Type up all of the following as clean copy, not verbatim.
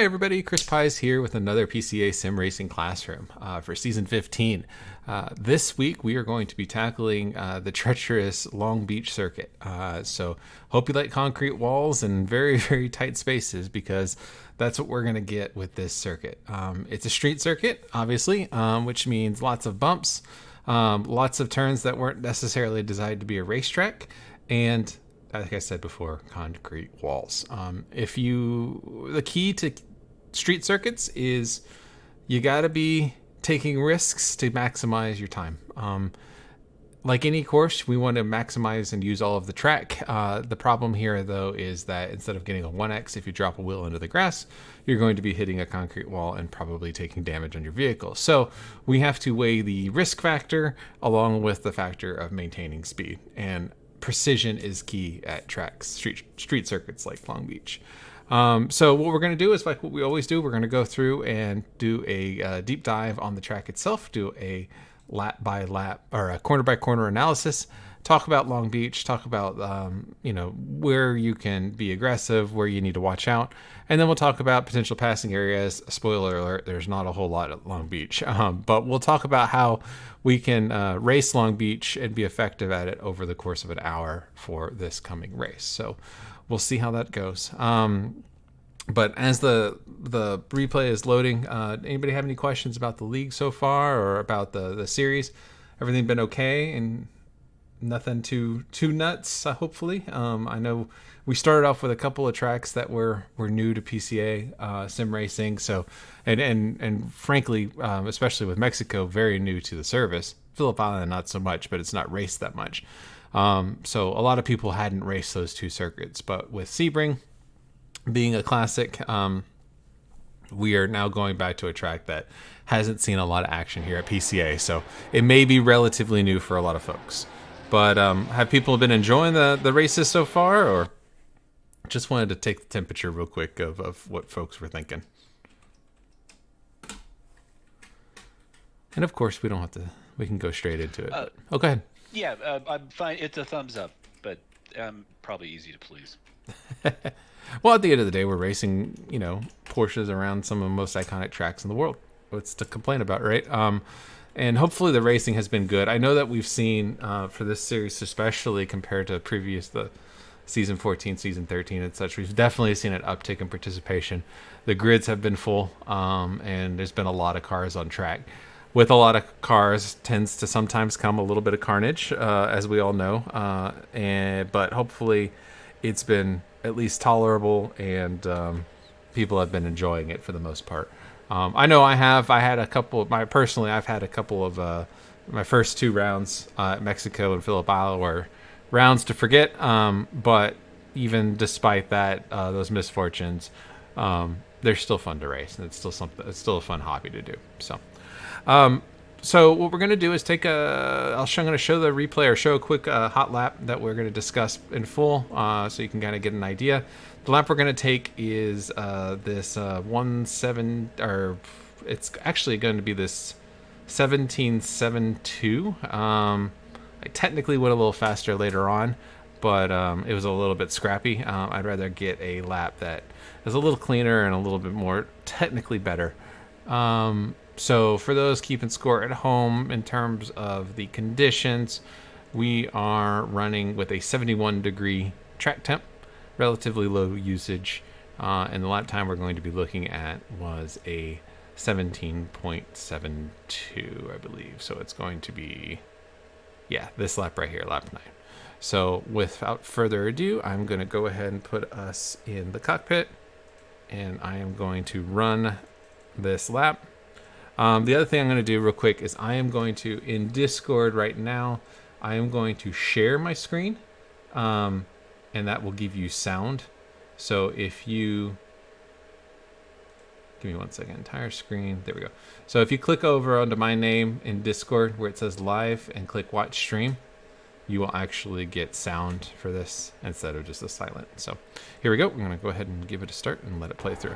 Hi everybody, Chris Pies here with another PCA Sim Racing Classroom for Season 15. This week we are going to be tackling the treacherous Long Beach circuit. So hope you like concrete walls and very, very tight spaces because that's what we're going to get with this circuit. It's a street circuit, obviously, which means lots of bumps, lots of turns that weren't necessarily designed to be a racetrack, and like I said before, concrete walls. The key to street circuits is you got to be taking risks to maximize your time. Like any course, we want to maximize and use all of the track. The problem here, though, is that instead of getting a 1x, if you drop a wheel into the grass, you're going to be hitting a concrete wall and probably taking damage on your vehicle. So we have to weigh the risk factor along with the factor of maintaining speed. And precision is key at tracks, street circuits like Long Beach. So what we're going to do is like what we always do. We're going to go through and do a deep dive on the track itself, do a lap by lap or a corner by corner analysis, talk about Long Beach, talk about where you can be aggressive, where you need to watch out, and then we'll talk about potential passing areas. Spoiler alert, there's not a whole lot at Long Beach, but we'll talk about how we can race Long Beach and be effective at it over the course of an hour for this coming race. So we'll see how that goes. But as the replay is loading, anybody have any questions about the league so far or about the series? Everything been okay and nothing too nuts, hopefully. I know we started off with a couple of tracks that were new to PCA sim racing, so and frankly, especially with Mexico, very new to the service. Phillip Island not so much, but it's not raced that much. So a lot of people hadn't raced those two circuits, but with Sebring being a classic, we are now going back to a track that hasn't seen a lot of action here at PCA, so it may be relatively new for a lot of folks. But have people been enjoying the races so far, or just wanted to take the temperature real quick of what folks were thinking? And of course, we don't have to. We can go straight into it. Go ahead. Yeah, I'm fine. It's a thumbs up, but probably easy to please. Well, at the end of the day, we're racing, Porsches around some of the most iconic tracks in the world. What's to complain about, right? And hopefully the racing has been good. I know that we've seen for this series, especially compared to the season 14, season 13 and such, we've definitely seen an uptick in participation. The grids have been full, and there's been a lot of cars on track. With a lot of cars tends to sometimes come a little bit of carnage, as we all know. But hopefully it's been at least tolerable, and people have been enjoying it for the most part. I know I've had a couple of my first two rounds at Mexico and Phillip Island were rounds to forget. But even despite that, those misfortunes, they're still fun to race, and it's still a fun hobby to do. So what we're going to do is I'm going to show the replay or show a quick hot lap that we're going to discuss in full, so you can kind of get an idea. The lap we're going to take is this 17, or it's actually going to be this 17.72. I technically went a little faster later on, but it was a little bit scrappy. I'd rather get a lap that is a little cleaner and a little bit more technically better. So for those keeping score at home, in terms of the conditions, we are running with a 71 degree track temp, relatively low usage, and the lap time we're going to be looking at was a 17.72, I believe. So it's going to be, this lap right here, lap 9. So without further ado, I'm going to go ahead and put us in the cockpit, and I am going to run this lap. The other thing I'm going to do real quick is I am going to, in Discord right now, I am going to share my screen, and that will give you sound. So if you, give me 1 second, entire screen, there we go. So if you click over onto my name in Discord where it says live and click watch stream, you will actually get sound for this instead of just a silent. So here we go. We're going to go ahead and give it a start and let it play through.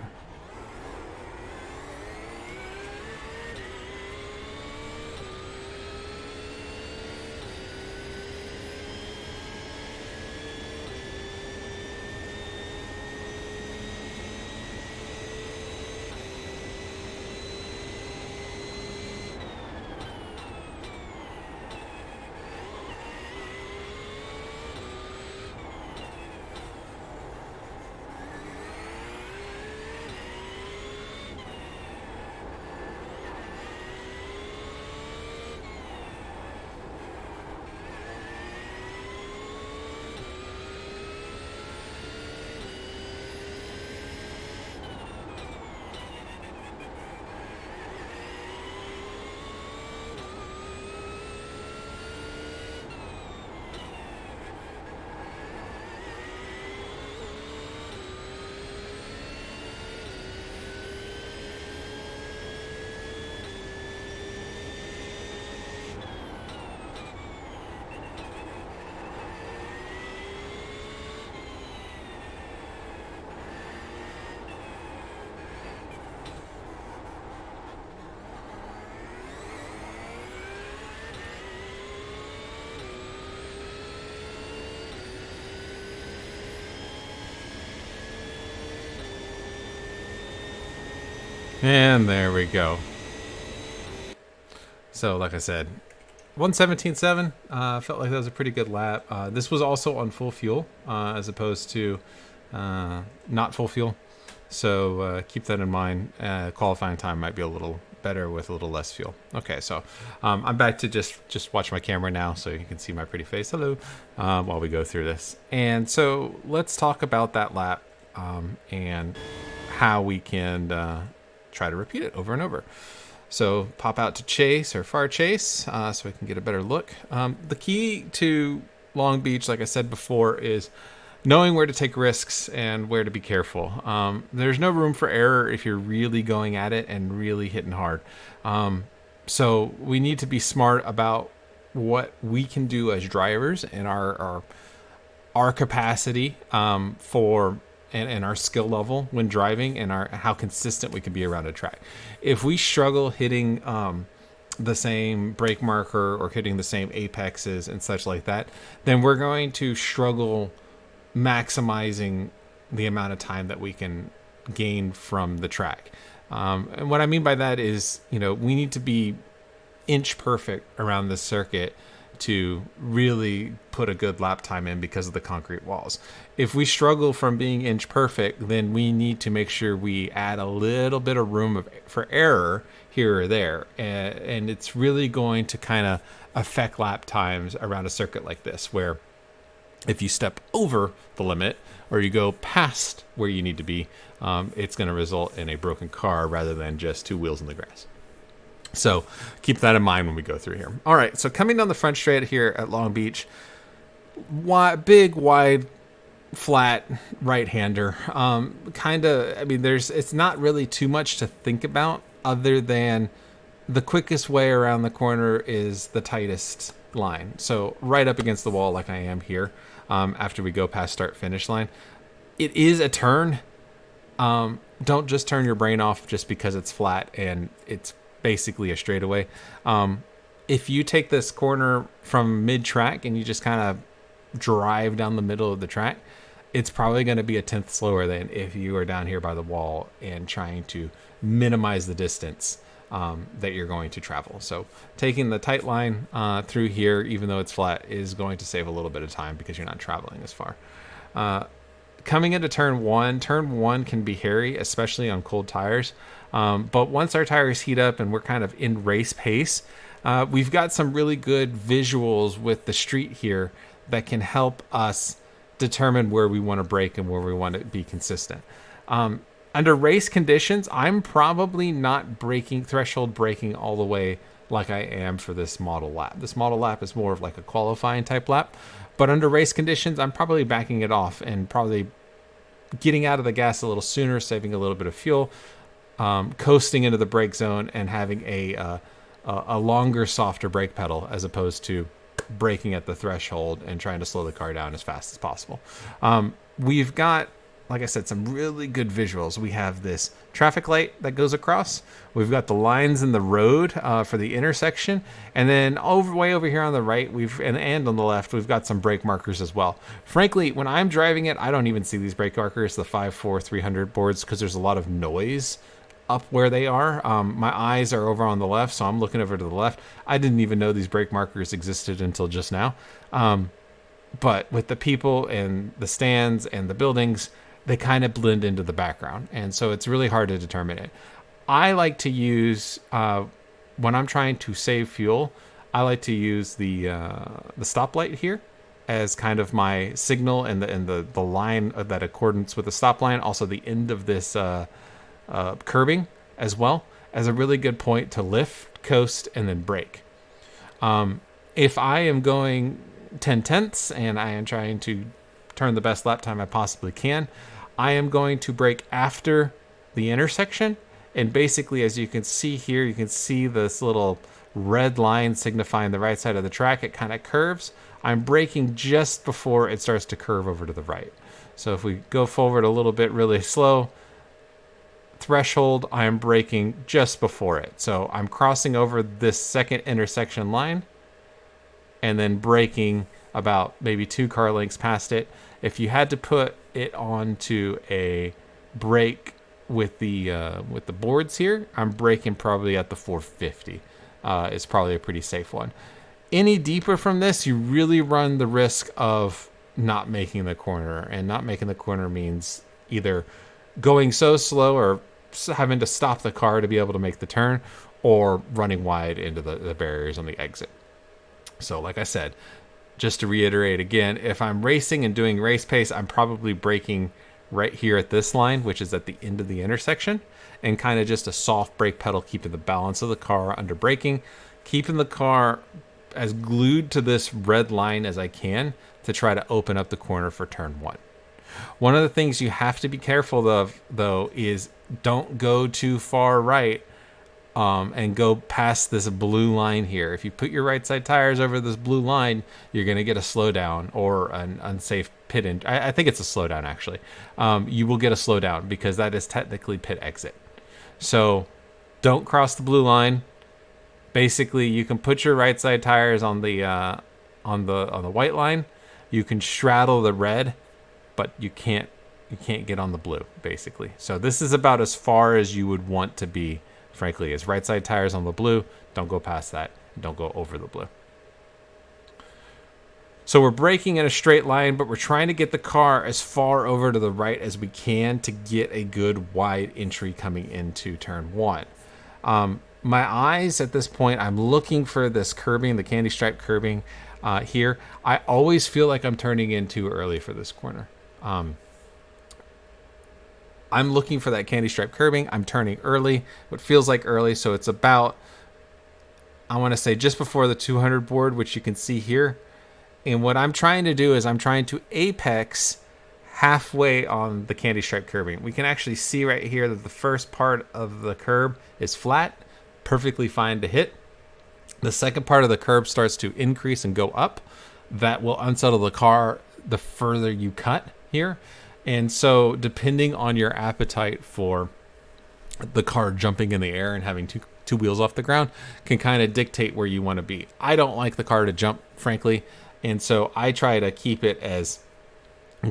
And there we go. So like I said, 117.7. Felt like that was a pretty good lap. This was also on full fuel as opposed to not full fuel. So keep that in mind. Qualifying time might be a little better with a little less fuel. Okay, so I'm back to just watch my camera now so you can see my pretty face. Hello, while we go through this. And so let's talk about that lap and how we can try to repeat it over and over. So pop out to chase or far chase so we can get a better look. The key to Long Beach, like I said before, is knowing where to take risks and where to be careful. There's no room for error if you're really going at it and really hitting hard. So we need to be smart about what we can do as drivers and our capacity for and our skill level when driving and how consistent we can be around a track. If we struggle hitting the same brake marker or hitting the same apexes and such like that, then we're going to struggle maximizing the amount of time that we can gain from the track. And what I mean by that is, we need to be inch perfect around the circuit to really put a good lap time in because of the concrete walls. If we struggle from being inch perfect, then we need to make sure we add a little bit of room for error here or there. And it's really going to kind of affect lap times around a circuit like this, where if you step over the limit or you go past where you need to be, it's going to result in a broken car rather than just two wheels in the grass. So keep that in mind when we go through here. All right, so coming down the front straight here at Long Beach, big, wide, flat right-hander. It's not really too much to think about other than the quickest way around the corner is the tightest line. So right up against the wall like I am here after we go past start-finish line. It is a turn. Don't just turn your brain off just because it's flat and it's basically a straightaway. If you take this corner from mid-track and you just kind of drive down the middle of the track, it's probably going to be a tenth slower than if you are down here by the wall and trying to minimize the distance that you're going to travel. So taking the tight line through here, even though it's flat, is going to save a little bit of time because you're not traveling as far. Coming into turn one can be hairy, especially on cold tires. But once our tires heat up and we're kind of in race pace, we've got some really good visuals with the street here that can help us determine where we want to brake and where we want to be consistent. Under race conditions, I'm probably not threshold braking all the way like I am for this model lap. This model lap is more of like a qualifying type lap, but under race conditions, I'm probably backing it off and probably getting out of the gas a little sooner, saving a little bit of fuel, coasting into the brake zone and having a longer, softer brake pedal as opposed to braking at the threshold and trying to slow the car down as fast as possible. We've got, like I said, some really good visuals. We have this traffic light that goes across. We've got the lines in the road for the intersection. And then way over here on the right, and on the left, we've got some brake markers as well. Frankly, when I'm driving it, I don't even see these brake markers, the 54300 boards, because there's a lot of noise up where they are. My eyes are over on the left, so I'm looking over to the left. I didn't even know these brake markers existed until just now. But with the people and the stands and the buildings, they kind of blend into the background. And so it's really hard to determine it. I like to use, when I'm trying to save fuel, I like to use the stoplight here as kind of my signal and the line of that accordance with the stop line. Also the end of this curbing as well as a really good point to lift, coast, and then brake. If I am going 10/10ths and I am trying to turn the best lap time I possibly can, I am going to brake after the intersection. And basically, as you can see here, you can see this little red line signifying the right side of the track. It kind of curves. I'm braking just before it starts to curve over to the right. So if we go forward a little bit really slow, threshold, I'm braking just before it. So I'm crossing over this second intersection line and then braking about maybe 2 car lengths past it. If you had to put it onto a brake with the boards here, I'm braking probably at the 450. Is probably a pretty safe one. Any deeper from this, you really run the risk of not making the corner, and not making the corner means either going so slow or having to stop the car to be able to make the turn, or running wide into the barriers on the exit. So like I said, just to reiterate again, if I'm racing and doing race pace, I'm probably braking right here at this line, which is at the end of the intersection, and kind of just a soft brake pedal, keeping the balance of the car under braking, keeping the car as glued to this red line as I can to try to open up the corner for turn 1. One of the things you have to be careful of, though, is don't go too far right and go past this blue line here. If you put your right side tires over this blue line, you're going to get a slowdown or an unsafe pit in. I think it's a slowdown, actually. You will get a slowdown because that is technically pit exit. So don't cross the blue line. Basically, you can put your right side tires on the white line. You can straddle the red, but you can't get on the blue, basically. So this is about as far as you would want to be, frankly, is right side tires on the blue. Don't go past that. Don't go over the blue. So we're braking in a straight line, but we're trying to get the car as far over to the right as we can to get a good wide entry coming into turn 1. My eyes at this point, I'm looking for this curbing, the candy stripe curbing here. I always feel like I'm turning in too early for this corner. I'm looking for that candy stripe curbing. I'm turning early, what feels like early. So it's about, I want to say just before the 200 board, which you can see here. And what I'm trying to do is I'm trying to apex halfway on the candy stripe curbing. We can actually see right here that the first part of the curb is flat, perfectly fine to hit. The second part of the curb starts to increase and go up. That will unsettle the car the further you cut here. And so depending on your appetite for the car jumping in the air and having two wheels off the ground can kind of dictate where you want to be. I don't like the car to jump, frankly. And so I try to keep it as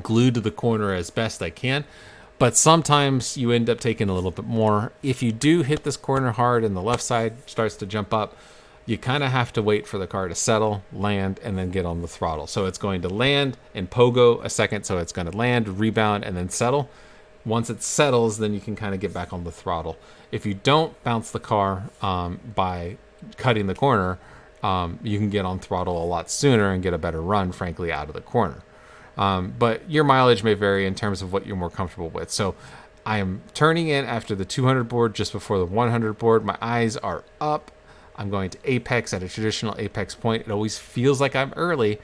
glued to the corner as best I can. But sometimes you end up taking a little bit more. If you do hit this corner hard and the left side starts to jump up, you kind of have to wait for the car to settle, land, and then get on the throttle. So it's going to land and pogo a second. So it's going to land, rebound, and then settle. Once it settles, then you can kind of get back on the throttle. If you don't bounce the car by cutting the corner, you can get on throttle a lot sooner and get a better run, frankly, out of the corner. But your mileage may vary in terms of what you're more comfortable with. So I am turning in after the 200 board, just before the 100 board. My eyes are up. I'm going to apex at a traditional apex point. It always feels like I'm early,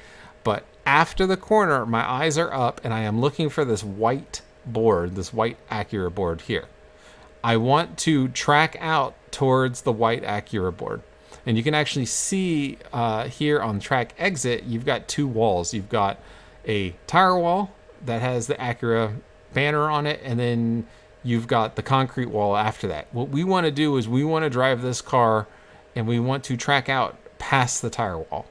but after the corner, my eyes are up and I am looking for this white board, this white Acura board here. I want to track out towards the white Acura board. And you can actually see here on track exit, you've got two walls. You've got a tire wall that has the Acura banner on it, and then you've got the concrete wall after that. What we want to do is we want to drive this car and we want to track out past the tire wall.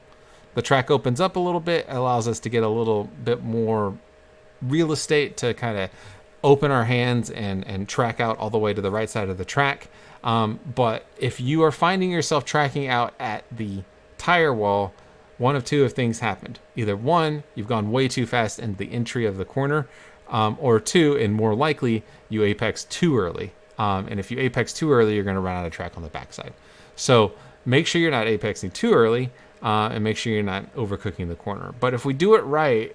The track opens up a little bit, allows us to get a little bit more real estate to kind of open our hands and track out all the way to the right side of the track. But if you are finding yourself tracking out at the tire wall, one of two of things happened. Either one, you've gone way too fast into the entry of the corner, or two, and more likely, you apex too early. And if you apex too early, you're going to run out of track on the backside. So make sure you're not apexing too early, and make sure you're not overcooking the corner. But if we do it right,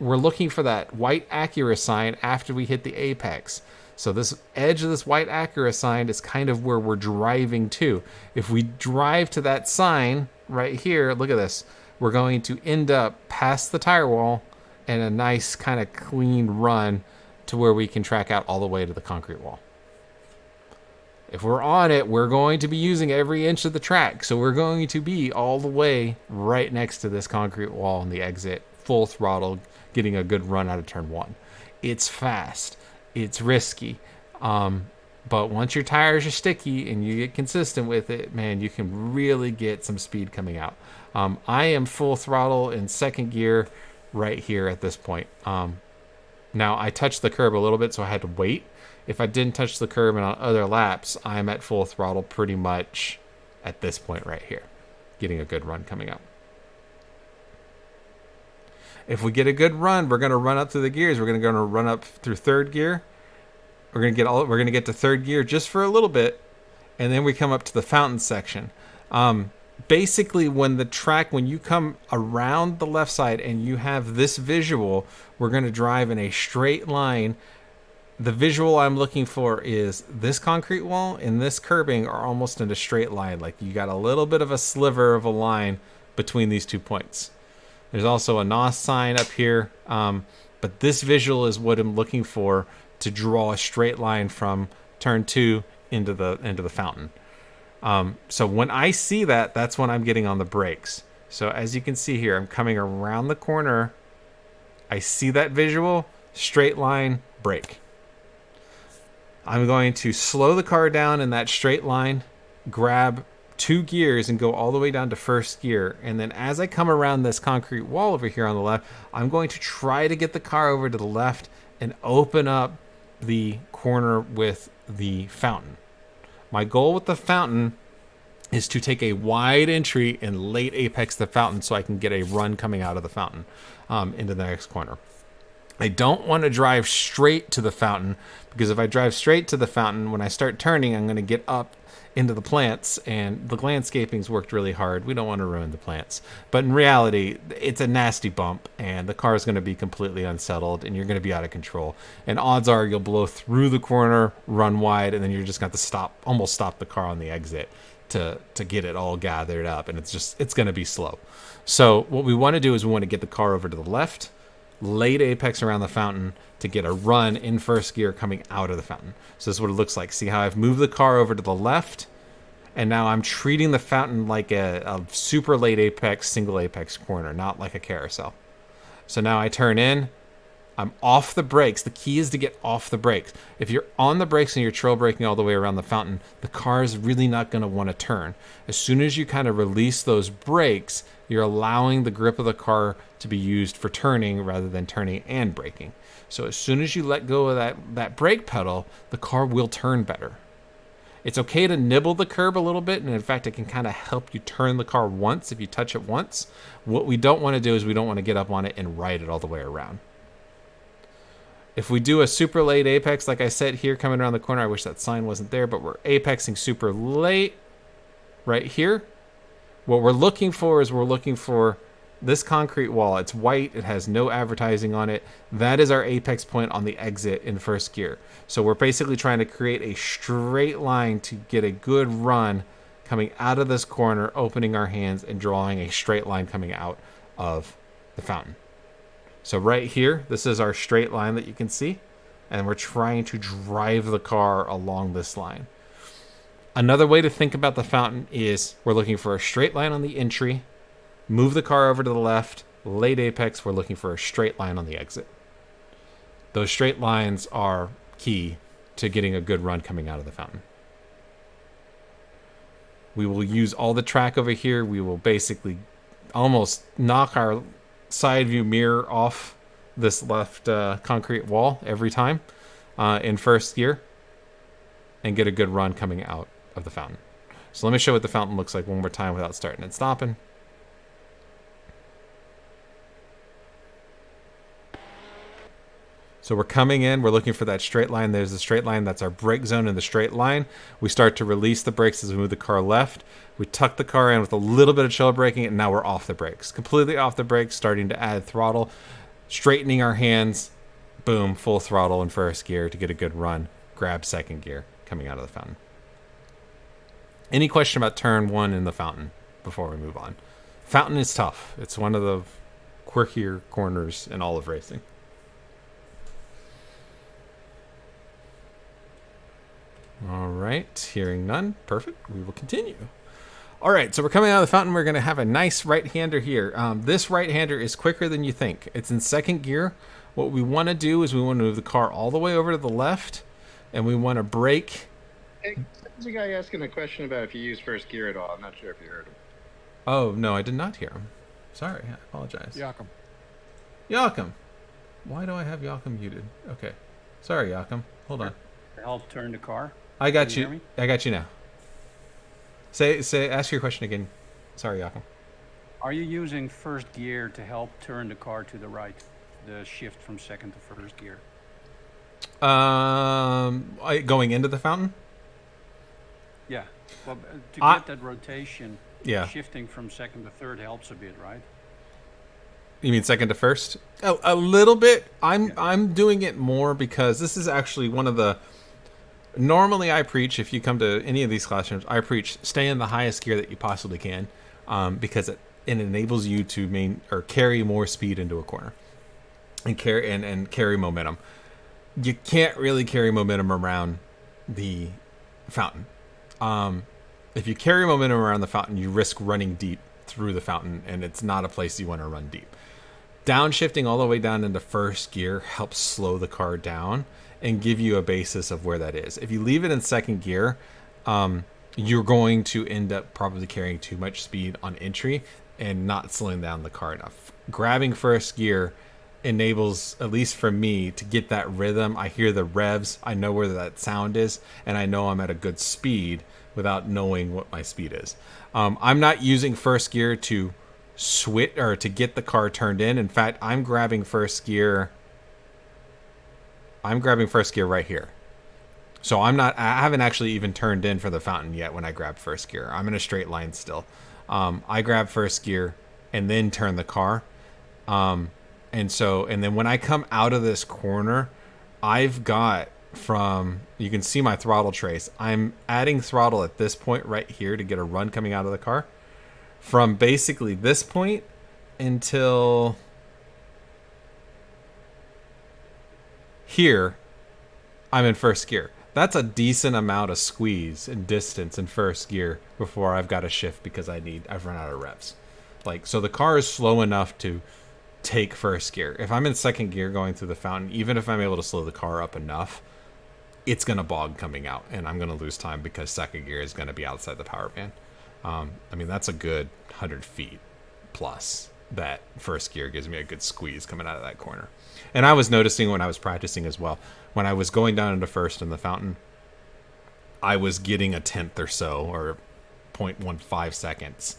we're looking for that white Acura sign after we hit the apex. So this edge of this white Acura sign is kind of where we're driving to. If we drive to that sign right here, look at this. We're going to end up past the tire wall and a nice kind of clean run to where we can track out all the way to the concrete wall. If we're on it, we're going to be using every inch of the track. So we're going to be all the way right next to this concrete wall on the exit, full throttle, getting a good run out of turn 1. It's fast. It's risky. But once your tires are sticky and you get consistent with it, man, you can really get some speed coming out. I am full throttle in second gear right here at this point. Now, I touched the curb a little bit, so I had to wait. If I didn't touch the curb and on other laps, I'm at full throttle pretty much at this point right here, getting a good run coming up. If we get a good run, we're going to run up through the gears. We're going to run up through third gear. We're going to get to third gear just for a little bit, and then we come up to the fountain section. Basically, when you come around the left side and you have this visual, we're going to drive in a straight line. The visual I'm looking for is this concrete wall and this curbing are almost in a straight line. Like you got a little bit of a sliver of a line between these 2 points. There's also a NOS sign up here, but this visual is what I'm looking for to draw a straight line from turn 2 into the fountain. So when I see that, that's when I'm getting on the brakes. So as you can see here, I'm coming around the corner. I see that visual, straight line, brake. I'm going to slow the car down in that straight line, grab 2 gears and go all the way down to first gear. And then as I come around this concrete wall over here on the left, I'm going to try to get the car over to the left and open up the corner with the fountain. My goal with the fountain is to take a wide entry and late apex the fountain so I can get a run coming out of the fountain into the next corner. I don't want to drive straight to the fountain, because if I drive straight to the fountain, when I start turning, I'm going to get up into the plants, and the landscaping's worked really hard. We don't want to ruin the plants. But in reality, it's a nasty bump, and the car is going to be completely unsettled, and you're going to be out of control. And odds are you'll blow through the corner, run wide, and then you're just going to have to almost stop the car on the exit to get it all gathered up, and it's going to be slow. So what we want to do is we want to get the car over to the left, late apex around the fountain to get a run in first gear coming out of the fountain. So this is what it looks like. See how I've moved the car over to the left, and now I'm treating the fountain like a super late apex, single apex corner, not like a carousel. So now I turn in, I'm off the brakes. The key is to get off the brakes. If you're on the brakes and you're trail braking all the way around the fountain, the car is really not going to want to turn. As soon as you kind of release those brakes, you're allowing the grip of the car to be used for turning rather than turning and braking. So as soon as you let go of that brake pedal, the car will turn better. It's okay to nibble the curb a little bit, and in fact, it can kind of help you turn the car once if you touch it once. What we don't want to do is we don't want to get up on it and ride it all the way around. If we do a super late apex, like I said here, coming around the corner, I wish that sign wasn't there, but we're apexing super late right here. What we're looking for is this concrete wall. It's white. It has no advertising on it. That is our apex point on the exit in first gear. So we're basically trying to create a straight line to get a good run coming out of this corner, opening our hands and drawing a straight line coming out of the fountain. So right here, this is our straight line that you can see, and we're trying to drive the car along this line. Another way to think about the fountain is we're looking for a straight line on the entry, move the car over to the left, late apex, we're looking for a straight line on the exit. Those straight lines are key to getting a good run coming out of the fountain. We will use all the track over here. We will basically almost knock our side view mirror off this left concrete wall every time in first gear and get a good run coming out of the fountain. So let me show what the fountain looks like one more time without starting and stopping. So we're coming in, we're looking for that straight line. There's the straight line, that's our brake zone in the straight line. We start to release the brakes as we move the car left. We tuck the car in with a little bit of chill braking, and now we're off the brakes. Completely off the brakes, starting to add throttle, straightening our hands, boom, full throttle in first gear to get a good run. Grab second gear coming out of the fountain. Any question about turn 1 in the fountain before we move on? Fountain is tough. It's one of the quirkier corners in all of racing. All right, hearing none. Perfect. We will continue. All right, so we're coming out of the fountain. We're going to have a nice right-hander here. This right-hander is quicker than you think. It's in second gear. What we want to do is we want to move the car all the way over to the left, and we want to brake. Hey, there's a guy asking a question about if you use first gear at all. I'm not sure if you heard him. Oh, no, I did not hear him. Sorry, I apologize. Yakum. Yakum. Why do I have Joachim muted? Okay. Sorry, Joachim. Hold on. To help turn the car. I got Can you. hear me? I got you now. Ask your question again. Sorry, Joachim. Are you using first gear to help turn the car to the right? The shift from second to first gear. Going into the fountain? Yeah. Well, to I- get that rotation, Yeah. shifting from second to third helps a bit, right? You mean second to first? Oh, a little bit. Yeah. I'm doing it more because this is actually one of the. Normally, I preach, if you come to any of these classrooms, I preach stay in the highest gear that you possibly can, because it enables you to carry more speed into a corner, and carry momentum. You can't really carry momentum around the fountain. If you carry momentum around the fountain, you risk running deep through the fountain, and it's not a place you want to run deep. Downshifting all the way down into first gear helps slow the car down and give you a basis of where that is. If you leave it in second gear, you're going to end up probably carrying too much speed on entry and not slowing down the car enough. Grabbing first gear enables, at least for me, to get that rhythm. I hear the revs, I know where that sound is, and I know I'm at a good speed without knowing what my speed is. I'm not using first gear to switch or to get the car turned in. In fact, I'm grabbing first gear right here. So I haven't actually even turned in for the fountain yet when I grab first gear. I'm in a straight line still. I grab first gear and then turn the car. And then when I come out of this corner, I've got you can see my throttle trace. I'm adding throttle at this point right here to get a run coming out of the car. From basically this point until here, I'm in first gear. That's a decent amount of squeeze and distance in first gear before I've got to shift because I've run out of revs. So the car is slow enough to take first gear. If I'm in second gear going through the fountain, even if I'm able to slow the car up enough, it's going to bog coming out, and I'm going to lose time because second gear is going to be outside the power band. That's a good 100 feet plus that first gear gives me a good squeeze coming out of that corner. And I was noticing when I was practicing as well, when I was going down into first in the fountain, I was getting a tenth or so, or 0.15 seconds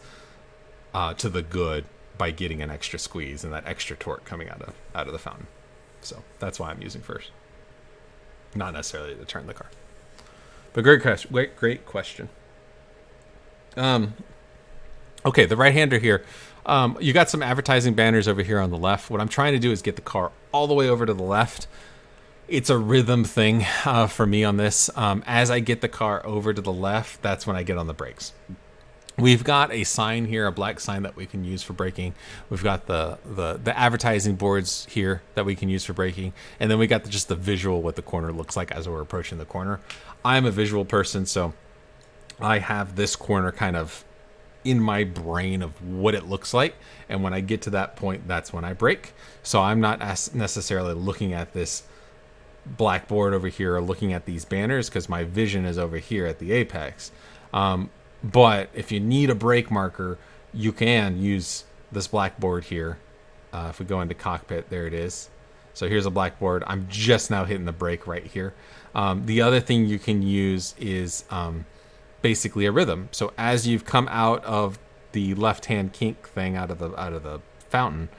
to the good by getting an extra squeeze and that extra torque coming out of the fountain. So that's why I'm using first. Not necessarily to turn the car. But great question. Okay, the right-hander here. You got some advertising banners over here on the left. What I'm trying to do is get the car all the way over to the left. It's a rhythm thing for me on this. As I get the car over to the left, that's when I get on the brakes. We've got a sign here, a black sign that we can use for braking. We've got the advertising boards here that we can use for braking. And then we got just the visual, what the corner looks like as we're approaching the corner. I'm a visual person, so I have this corner kind of in my brain of what it looks like. And when I get to that point, that's when I brake. So I'm not necessarily looking at this blackboard over here or looking at these banners because my vision is over here at the apex. But if you need a brake marker, you can use this blackboard here. If we go into cockpit, there it is. So here's a blackboard. I'm just now hitting the brake right here. The other thing you can use is basically a rhythm. So as you've come out of the left-hand kink thing out of the fountain,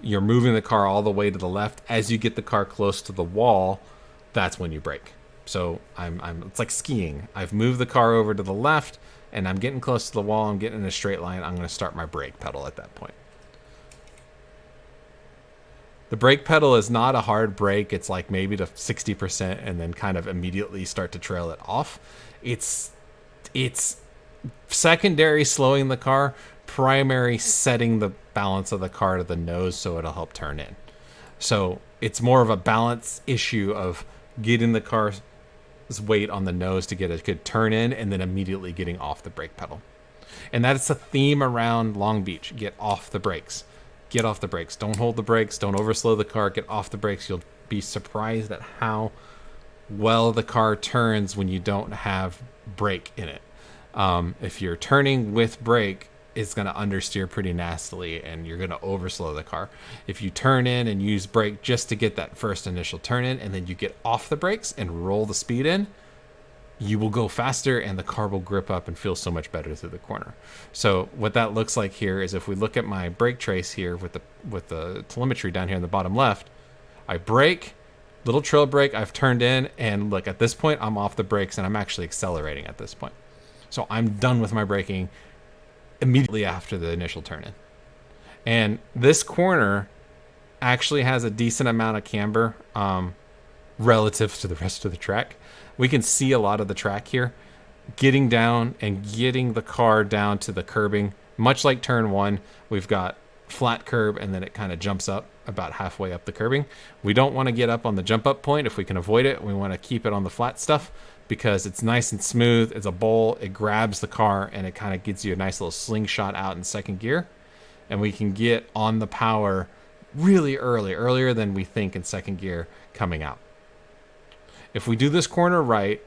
you're moving the car all the way to the left. As you get the car close to the wall, that's when you brake. So it's like skiing. I've moved the car over to the left, and I'm getting close to the wall. I'm getting in a straight line. I'm going to start my brake pedal at that point. The brake pedal is not a hard brake. It's like maybe to 60% and then kind of immediately start to trail it off. It's secondary slowing the car, primary setting the balance of the car to the nose so it'll help turn in. So it's more of a balance issue of getting the car's weight on the nose to get a good turn in and then immediately getting off the brake pedal. And that's a theme around Long Beach. Get off the brakes. Get off the brakes. Don't hold the brakes. Don't overslow the car. Get off the brakes. You'll be surprised at how well the car turns when you don't have brake in it. If you're turning with brake, it's going to understeer pretty nastily and you're going to overslow the car. If you turn in and use brake just to get that first initial turn in, and then you get off the brakes and roll the speed in, you will go faster and the car will grip up and feel so much better through the corner. So what that looks like here is, if we look at my brake trace here with the telemetry down here in the bottom left, I brake, little trail brake, I've turned in, and look, at this point I'm off the brakes and I'm actually accelerating at this point. So I'm done with my braking immediately after the initial turn in. And this corner actually has a decent amount of camber relative to the rest of the track. We can see a lot of the track here. Getting down and getting the car down to the curbing, much like turn one, we've got flat curb and then it kind of jumps up about halfway up the curbing. We don't want to get up on the jump up point if we can avoid it. We want to keep it on the flat stuff because it's nice and smooth. It's a bowl, it grabs the car, and it kind of gives you a nice little slingshot out in second gear. And we can get on the power really early, earlier than we think in second gear coming out. If we do this corner right,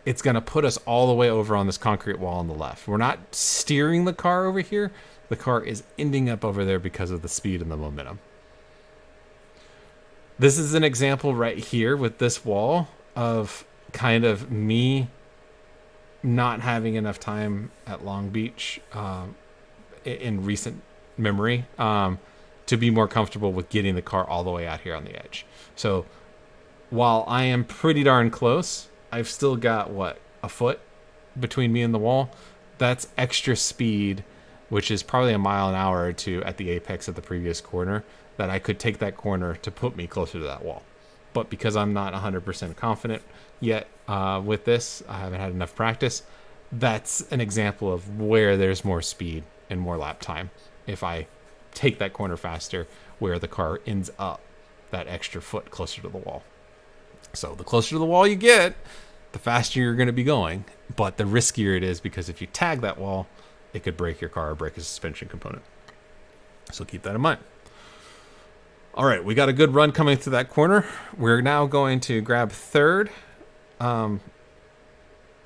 it's going to put us all the way over on this concrete wall on the left. We're not steering the car over here. The car is ending up over there because of the speed and the momentum. This is an example right here with this wall of kind of me not having enough time at Long Beach in recent memory to be more comfortable with getting the car all the way out here on the edge. So while I am pretty darn close, I've still got, what, a foot between me and the wall? That's extra speed, which is probably a mile an hour or two at the apex of the previous corner, that I could take that corner to put me closer to that wall. But because I'm not 100% confident yet with this, I haven't had enough practice, that's an example of where there's more speed and more lap time if I take that corner faster, where the car ends up that extra foot closer to the wall. So the closer to the wall you get, the faster you're going to be going, but the riskier it is, because if you tag that wall, it could break your car or break a suspension component. So keep that in mind. All right, we got a good run coming through that corner. We're now going to grab third.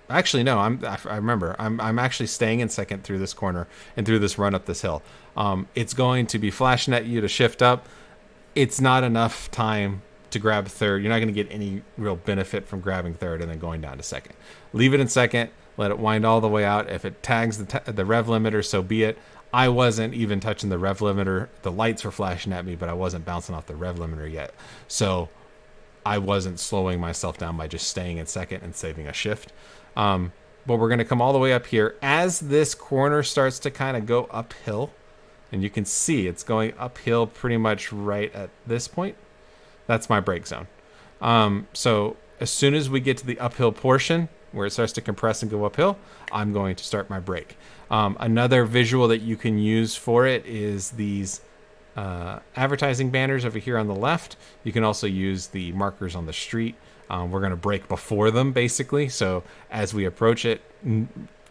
Actually, no, I remember. I'm actually staying in second through this corner and through this run up this hill. It's going to be flashing at you to shift up. It's not enough time to grab third. You're not going to get any real benefit from grabbing third and then going down to second. Leave it in second. Let it wind all the way out. If it tags the rev limiter, so be it. I wasn't even touching the rev limiter. The lights were flashing at me, but I wasn't bouncing off the rev limiter yet. So I wasn't slowing myself down by just staying in second and saving a shift. But we're going to come all the way up here. As this corner starts to kind of go uphill, and you can see it's going uphill pretty much right at this point. That's my brake zone. So as soon as we get to the uphill portion where it starts to compress and go uphill, I'm going to start my brake. Another visual that you can use for it is these advertising banners over here on the left. You can also use the markers on the street. We're going to brake before them, basically. So as we approach it,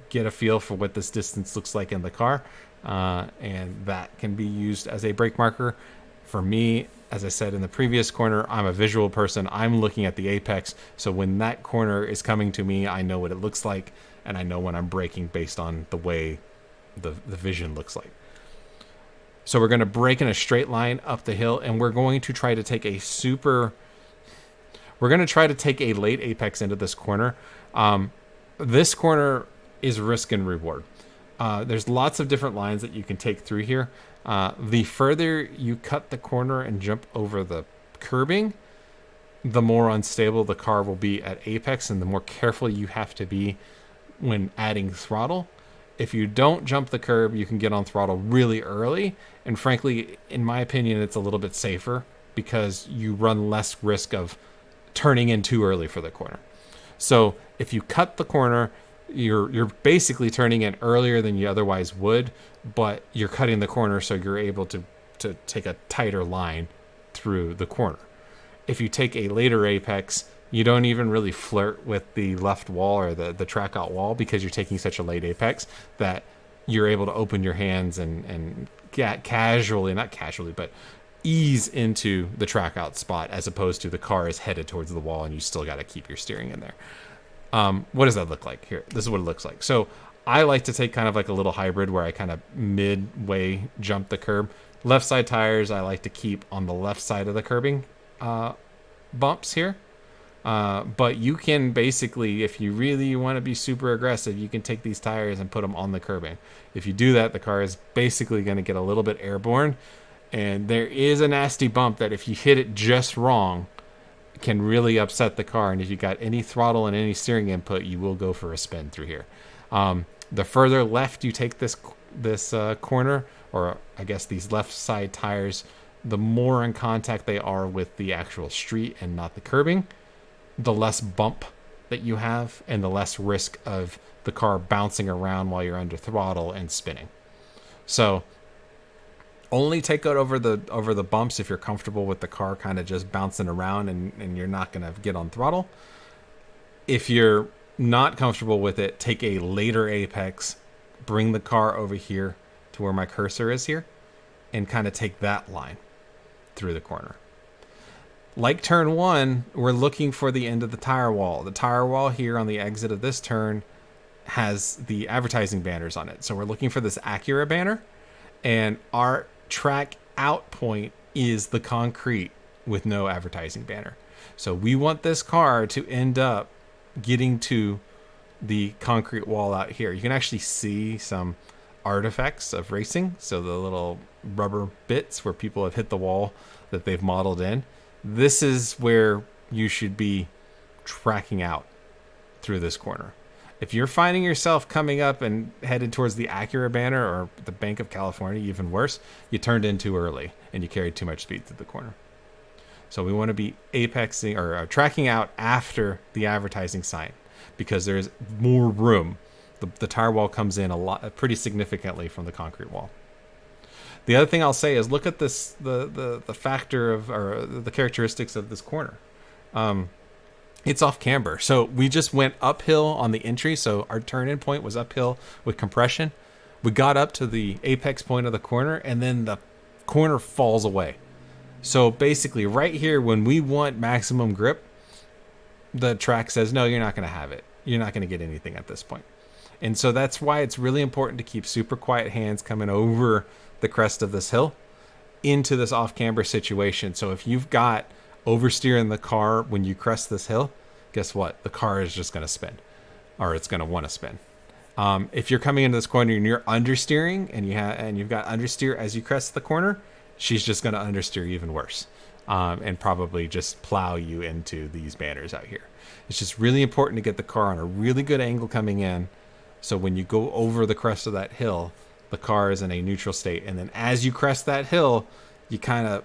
get a feel for what this distance looks like in the car. And that can be used as a brake marker. For me, as I said in the previous corner, I'm a visual person. I'm looking at the apex. So when that corner is coming to me, I know what it looks like, and I know when I'm braking based on the way the vision looks like. So we're going to brake in a straight line up the hill, and we're going to try to take a late apex into this corner. This corner is risk and reward. There's lots of different lines that you can take through here. The further you cut the corner and jump over the curbing, the more unstable the car will be at apex, and the more careful you have to be when adding throttle. If you don't jump the curb, you can get on throttle really early, and frankly, in my opinion, it's a little bit safer because you run less risk of turning in too early for the corner. So if you cut the corner, you're basically turning in earlier than you otherwise would, but you're cutting the corner so you're able to take a tighter line through the corner. If you take a later apex, you don't even really flirt with the left wall or the track out wall, because you're taking such a late apex that you're able to open your hands and get casually, not casually, but ease into the track out spot, as opposed to the car is headed towards the wall and you still got to keep your steering in there. What does that look like here? This is what it looks like. So I like to take kind of like a little hybrid where I kind of midway jump the curb. Left side tires I like to keep on the left side of the curbing bumps here. But you can basically, if you really want to be super aggressive, you can take these tires and put them on the curbing. If you do that, the car is basically going to get a little bit airborne. And there is a nasty bump that if you hit it just wrong, can really upset the car. And if you got any throttle and any steering input, you will go for a spin through here. The further left you take this corner, or I guess these left side tires, the more in contact they are with the actual street and not the curbing, the less bump that you have and the less risk of the car bouncing around while you're under throttle and spinning. So only take it over the bumps if you're comfortable with the car kind of just bouncing around and you're not going to get on throttle. If you're not comfortable with it, take a later apex, bring the car over here to where my cursor is here, and kind of take that line through the corner. Like turn 1, we're looking for the end of the tire wall. The tire wall here on the exit of this turn has the advertising banners on it. So we're looking for this Acura banner, and our track out point is the concrete with no advertising banner. So we want this car to end up getting to the concrete wall out here. You can actually see some artifacts of racing. So the little rubber bits where people have hit the wall that they've modeled in. This is where you should be tracking out through this corner. If you're finding yourself coming up and headed towards the Acura banner or the Bank of California, even worse, you turned in too early and you carried too much speed through the corner. So we want to be apexing or tracking out after the advertising sign because there's more room. The tire wall comes in pretty significantly from the concrete wall. The other thing I'll say is look at this the factor of or the characteristics of this corner. It's off camber. So we just went uphill on the entry. So our turn-in point was uphill with compression. We got up to the apex point of the corner, and then the corner falls away. So basically right here, when we want maximum grip, the track says, no, you're not going to have it. You're not going to get anything at this point. And so that's why it's really important to keep super quiet hands coming over the crest of this hill into this off-camber situation. So if you've got oversteering the car when you crest this hill, guess what? The car is just going to spin, or it's going to want to spin. If you're coming into this corner and you're understeering and you've got understeer as you crest the corner, she's just going to understeer even worse and probably just plow you into these banners out here. It's just really important to get the car on a really good angle coming in. So when you go over the crest of that hill, the car is in a neutral state. And then as you crest that hill, you kind of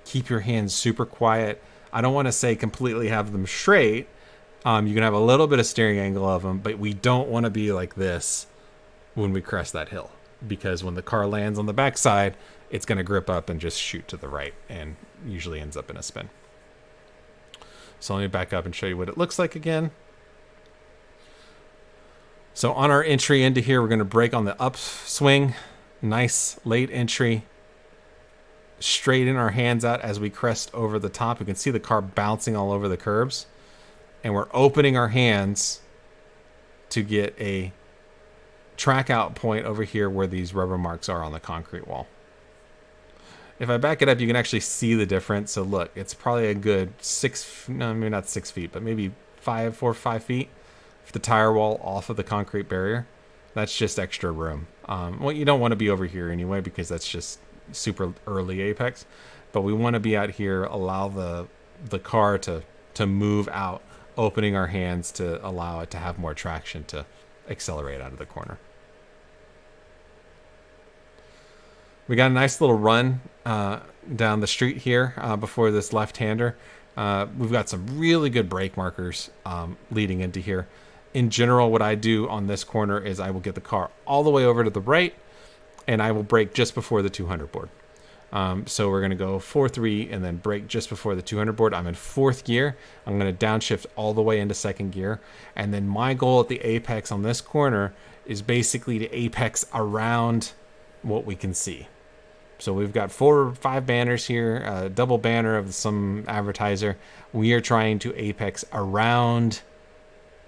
keep your hands super quiet. I don't want to say completely have them straight. You can have a little bit of steering angle of them, but we don't want to be like this when we crest that hill. Because when the car lands on the backside, it's going to grip up and just shoot to the right and usually ends up in a spin. So let me back up and show you what it looks like again. So on our entry into here, we're going to brake on the upswing. Nice late entry. Straighten our hands out as we crest over the top. You can see the car bouncing all over the curbs. And we're opening our hands to get a track out point over here where these rubber marks are on the concrete wall. If I back it up, you can actually see the difference. So look, it's probably a good maybe not 6 feet, but maybe 4 or 5 feet. If the tire wall off of the concrete barrier, that's just extra room. Well, you don't want to be over here anyway because that's just super early apex. But we want to be out here, allow the car to move out, opening our hands to allow it to have more traction to accelerate out of the corner. We got a nice little run down the street here before this left-hander. We've got some really good brake markers leading into here. In general, what I do on this corner is I will get the car all the way over to the right, and I will brake just before the 200 board. So we're going to go 4-3 and then brake just before the 200 board. I'm in 4th gear. I'm going to downshift all the way into 2nd gear. And then my goal at the apex on this corner is basically to apex around what we can see. So we've got 4 or 5 banners here, a double banner of some advertiser. We are trying to apex around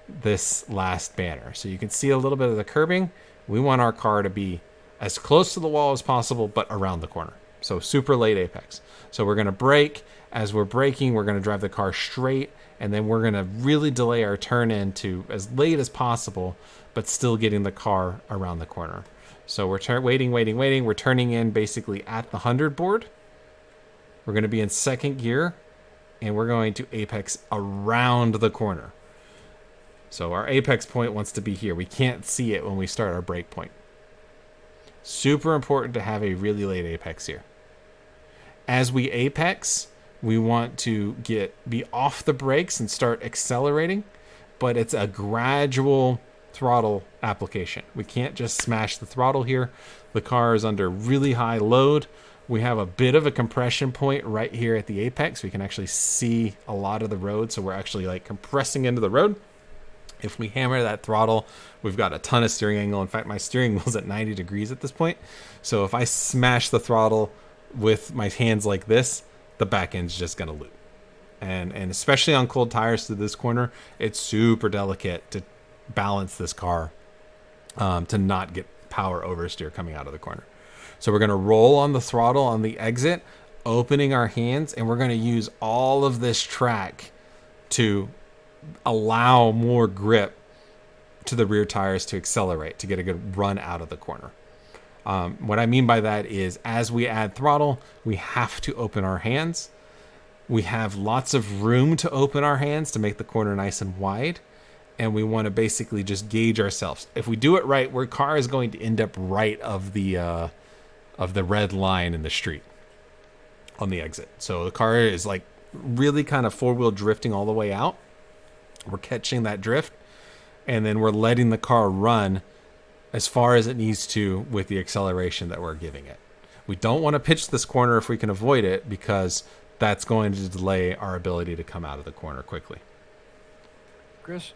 this last banner. So you can see a little bit of the curbing. We want our car to be as close to the wall as possible, but around the corner. So super late apex. So we're going to brake. As we're braking, we're going to drive the car straight, and then we're going to really delay our turn in to as late as possible, but still getting the car around the corner. So we're waiting. We're turning in basically at the 100 board. We're going to be in second gear, and we're going to apex around the corner. So our apex point wants to be here. We can't see it when we start our brake point. Super important to have a really late apex here. As we apex, we want to be off the brakes and start accelerating, but it's a gradual throttle application. We can't just smash the throttle here. The car is under really high load. We have a bit of a compression point right here at the apex. We can actually see a lot of the road, so we're actually like compressing into the road. If we hammer that throttle, we've got a ton of steering angle. In fact, my steering wheel's at 90 degrees at this point. So if I smash the throttle with my hands like this, the back end's just going to loop. And especially on cold tires to this corner, it's super delicate to balance this car to not get power oversteer coming out of the corner. So we're going to roll on the throttle on the exit, opening our hands, and we're going to use all of this track to allow more grip to the rear tires to accelerate, to get a good run out of the corner. What I mean by that is as we add throttle, we have to open our hands. We have lots of room to open our hands to make the corner nice and wide. And we want to basically just gauge ourselves. If we do it right, our car is going to end up right of the red line in the street on the exit. So the car is like really kind of four-wheel drifting all the way out. We're catching that drift, and then we're letting the car run as far as it needs to with the acceleration that we're giving it. We don't want to pitch this corner if we can avoid it, because that's going to delay our ability to come out of the corner quickly. Chris,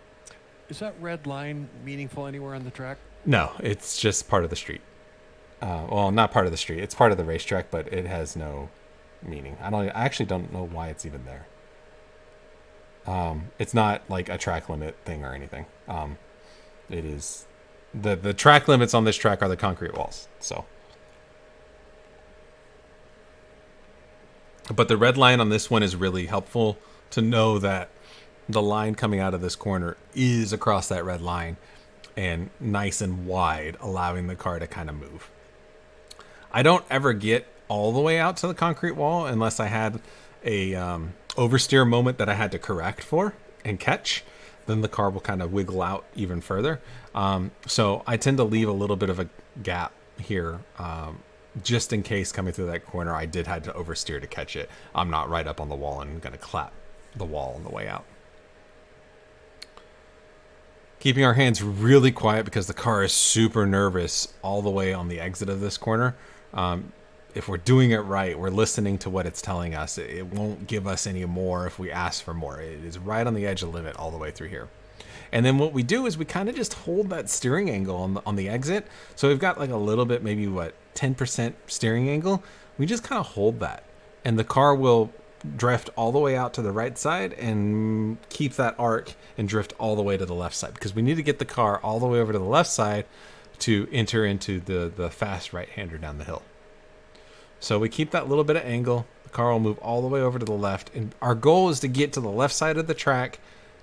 is that red line meaningful anywhere on the track? No, it's just part of the street. Well, not part of the street. It's part of the racetrack, but it has no meaning. I actually don't know why it's even there. It's not like a track limit thing or anything. It is the track limits on this track are the concrete walls. So, but the red line on this one is really helpful to know that the line coming out of this corner is across that red line and nice and wide, allowing the car to kind of move. I don't ever get all the way out to the concrete wall unless I had a oversteer moment that I had to correct for and catch. Then the car will kind of wiggle out even further. So I tend to leave a little bit of a gap here, just in case coming through that corner I did have to oversteer to catch it. I'm not right up on the wall and going to clap the wall on the way out. Keeping our hands really quiet because the car is super nervous all the way on the exit of this corner. If we're doing it right, we're listening to what it's telling us. It won't give us any more if we ask for more. It is right on the edge of the limit all the way through here. And then what we do is we kind of just hold that steering angle on the exit. So we've got like a little bit, maybe 10% steering angle. We just kind of hold that. And the car will drift all the way out to the right side and keep that arc and drift all the way to the left side, because we need to get the car all the way over to the left side to enter into the fast right-hander down the hill. So we keep that little bit of angle. The car will move all the way over to the left, and our goal is to get to the left side of the track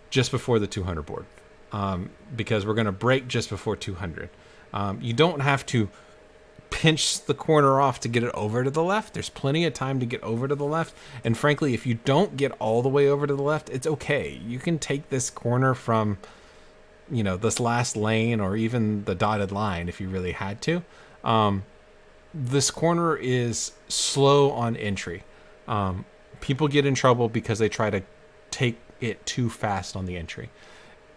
just before the 200 board, because we're going to brake just before 200. You don't have to pinch the corner off to get it over to the left. There's plenty of time to get over to the left. And frankly, if you don't get all the way over to the left, it's okay. You can take this corner from, this last lane or even the dotted line if you really had to. This corner is slow on entry. People get in trouble because they try to take it too fast on the entry.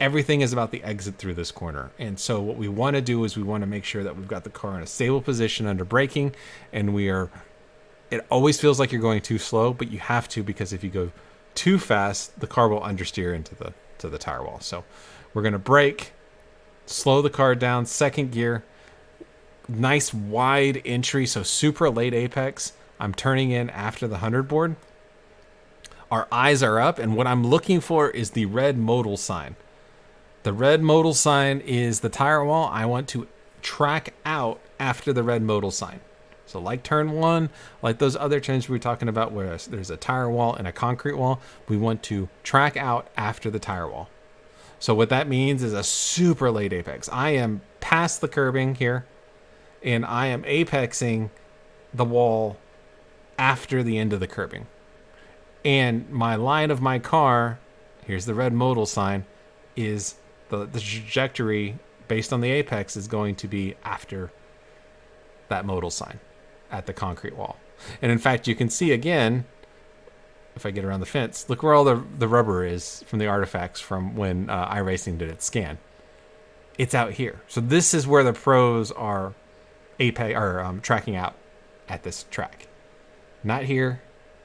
Everything is about the exit through this corner. And so what we want to do is we want to make sure that we've got the car in a stable position under braking, and it always feels like you're going too slow, but you have to, because if you go too fast, the car will understeer into the tire wall. So we're going to brake, slow the car down, second gear, nice wide entry, so super late apex. I'm turning in after the 100 board. Our eyes are up, and what I'm looking for is the red modal sign. The red modal sign is the tire wall. I want to track out after the red modal sign. So like turn 1, like those other turns we were talking about where there's a tire wall and a concrete wall, we want to track out after the tire wall. So what that means is a super late apex. I am past the curbing here, and I am apexing the wall after the end of the curbing. And my line of my car, here's the red modal sign, is the trajectory based on the apex is going to be after that modal sign at the concrete wall. And in fact, you can see again, if I get around the fence, look where all the rubber is from the artifacts from when iRacing did its scan. It's out here. So this is where the pros are tracking out at this track. Not here,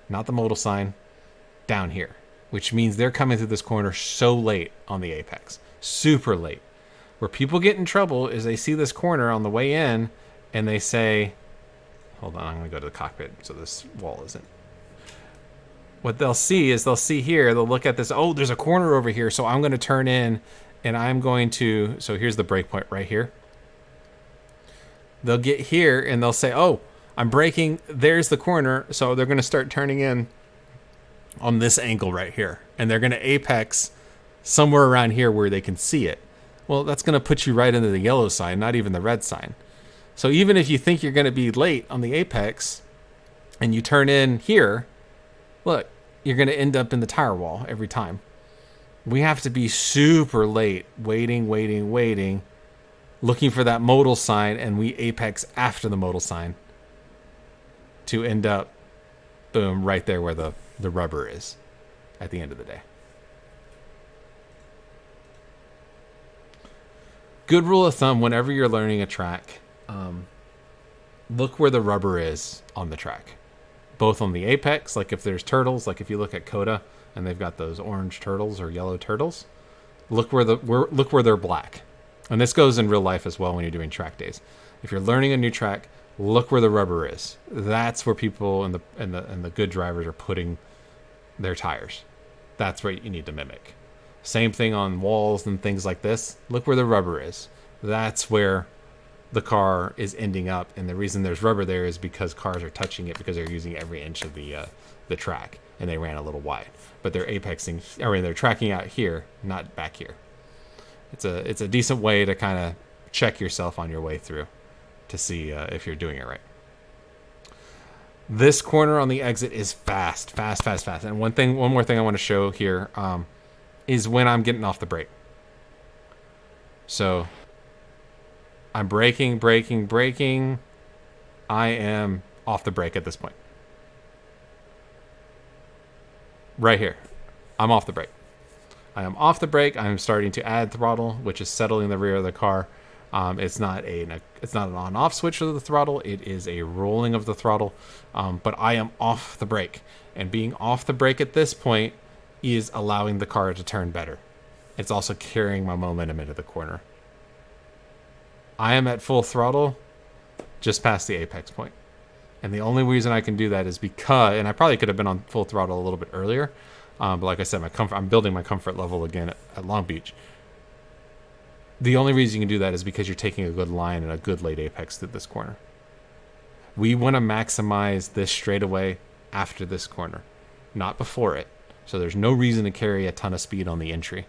not the modal sign, down here, which means they're coming through this corner so late on the apex, super late. Where people get in trouble is they see this corner on the way in and they say, hold on, I'm going to go to the cockpit so this wall isn't. What they'll see is here, they'll look at this, oh, there's a corner over here, so I'm going to turn in and I'm going to, so here's the break point right here. They'll get here and they'll say, oh, I'm braking, there's the corner, so they're going to start turning in on this angle right here. And they're going to apex somewhere around here where they can see it. Well, that's going to put you right into the yellow sign, not even the red sign. So even if you think you're going to be late on the apex and you turn in here, look, you're going to end up in the tire wall every time. We have to be super late, waiting, looking for that modal sign, and we apex after the modal sign to end up, boom, right there where the rubber is at the end of the day. Good rule of thumb, whenever you're learning a track, look where the rubber is on the track. Both on the apex, like if there's turtles, like if you look at Coda and they've got those orange turtles or yellow turtles, look where they're black. And this goes in real life as well when you're doing track days. If you're learning a new track, look where the rubber is. That's where people and the good drivers are putting their tires. That's what you need to mimic. Same thing on walls and things like this. Look where the rubber is. That's where the car is ending up, and the reason there's rubber there is because cars are touching it because they're using every inch of the track, and they ran a little wide. But they're apexing, or they're tracking out here, not back here. It's a decent way to kind of check yourself on your way through to see if you're doing it right. This corner on the exit is fast. And one more thing I want to show here is when I'm getting off the brake. So I'm braking. I am off the brake at this point. Right here. I'm off the brake. I am off the brake. I'm starting to add throttle, which is settling the rear of the car. It's not an on-off switch of the throttle. It is a rolling of the throttle. But I am off the brake. And being off the brake at this point is allowing the car to turn better. It's also carrying my momentum into the corner. I am at full throttle just past the apex point. And the only reason I can do that is because, and I probably could have been on full throttle a little bit earlier, but like I said, I'm building my comfort level again at Long Beach. The only reason you can do that is because you're taking a good line and a good late apex through this corner. We want to maximize this straightaway after this corner, not before it. So there's no reason to carry a ton of speed on the entry.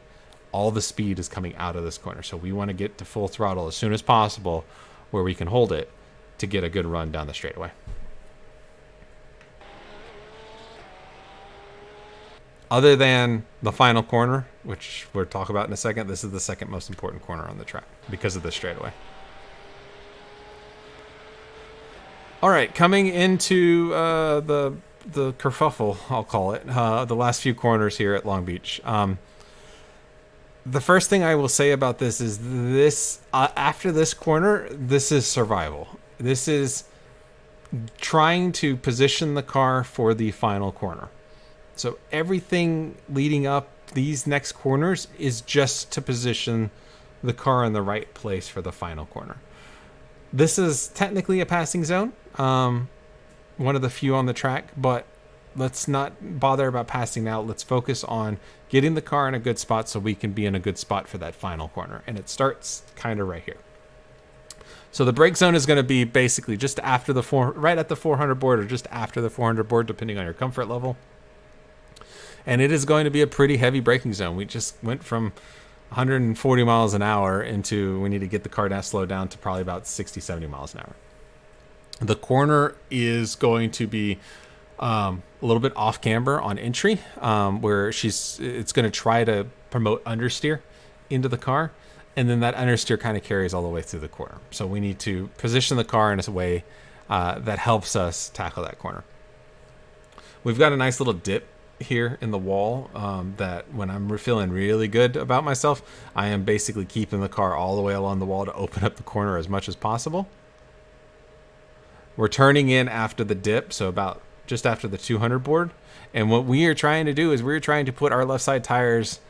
All the speed is coming out of this corner. So we want to get to full throttle as soon as possible where we can hold it to get a good run down the straightaway. Other than the final corner, which we'll talk about in a second, this is the second most important corner on the track because of the straightaway. All right, coming into the kerfuffle, I'll call it, the last few corners here at Long Beach. The first thing I will say about this is this, after this corner, this is survival. This is trying to position the car for the final corner. So everything leading up these next corners is just to position the car in the right place for the final corner. This is technically a passing zone, one of the few on the track, but let's not bother about passing out. Let's focus on getting the car in a good spot so we can be in a good spot for that final corner. And it starts kind of right here. So the brake zone is going to be basically just after the right at the 400 board, or just after the 400 board, depending on your comfort level. And it is going to be a pretty heavy braking zone. We just went from 140 miles an hour into, we need to get the car down, slowed down to probably about 60, 70 miles an hour. The corner is going to be a little bit off camber on entry, where it's going to try to promote understeer into the car. And then that understeer kind of carries all the way through the corner. So we need to position the car in a way that helps us tackle that corner. We've got a nice little dip here in the wall that when I'm feeling really good about myself, I am basically keeping the car all the way along the wall to open up the corner as much as possible. We're turning in after the dip, so about just after the 200 board. And what we are trying to do is we're trying to put our left side tires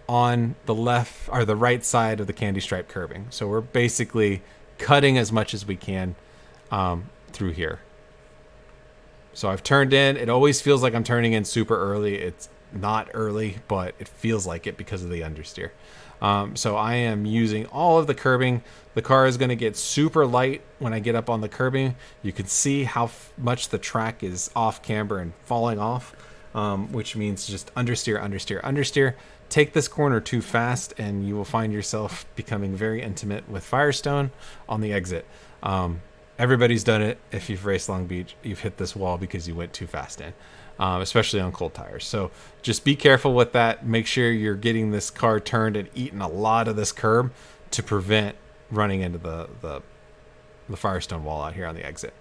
on the left or the right side of the candy stripe curbing. So we're basically cutting as much as we can through here. So I've turned in. It always feels like I'm turning in super early. It's not early, but it feels like it because of the understeer. So I am using all of the curbing. The car is going to get super light when I get up on the curbing. You can see how much the track is off camber and falling off, which means just understeer, understeer, understeer. Take this corner too fast and you will find yourself becoming very intimate with Firestone on the exit. Everybody's done it. If you've raced Long Beach, you've hit this wall because you went too fast in, especially on cold tires. So just be careful with that. Make sure you're getting this car turned and eating a lot of this curb to prevent running into the Firestone wall out here on the exit.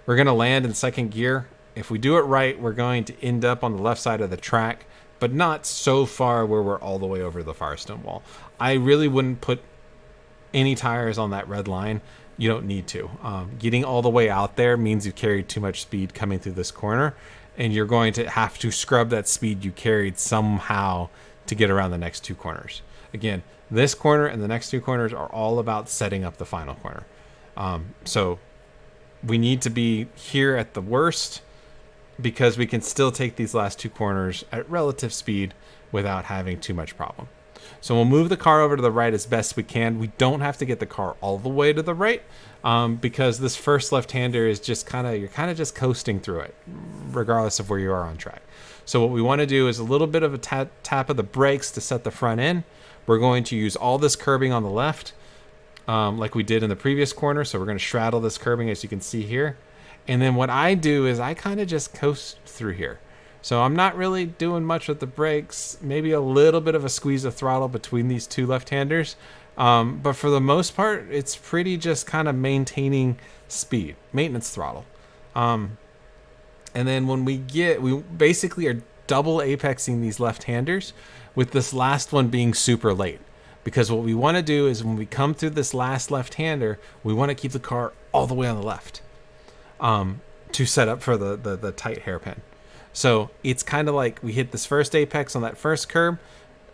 We're going to land in second gear. If we do it right, we're going to end up on the left side of the track, but not so far where we're all the way over the Firestone wall. I really wouldn't put any tires on that red line. You don't need to. Getting all the way out there means you carried too much speed coming through this corner, and you're going to have to scrub that speed you carried somehow to get around the next two corners. Again, this corner and the next two corners are all about setting up the final corner. So we need to be here at the worst because we can still take these last two corners at relative speed without having too much problem. So we'll move the car over to the right as best we can. We don't have to get the car all the way to the right because this first left-hander is just you're kind of just coasting through it, regardless of where you are on track. So what we want to do is a little bit of a tap of the brakes to set the front in. We're going to use all this curbing on the left like we did in the previous corner. So we're going to straddle this curbing as you can see here. And then what I do is I kind of just coast through here. So I'm not really doing much with the brakes, maybe a little bit of a squeeze of throttle between these two left-handers. But for the most part, it's pretty just kind of maintaining speed, maintenance throttle. And then when we basically are double apexing these left-handers with this last one being super late. Because what we want to do is when we come through this last left-hander, we want to keep the car all the way on the left to set up for the tight hairpin. So it's kind of like we hit this first apex on that first curb,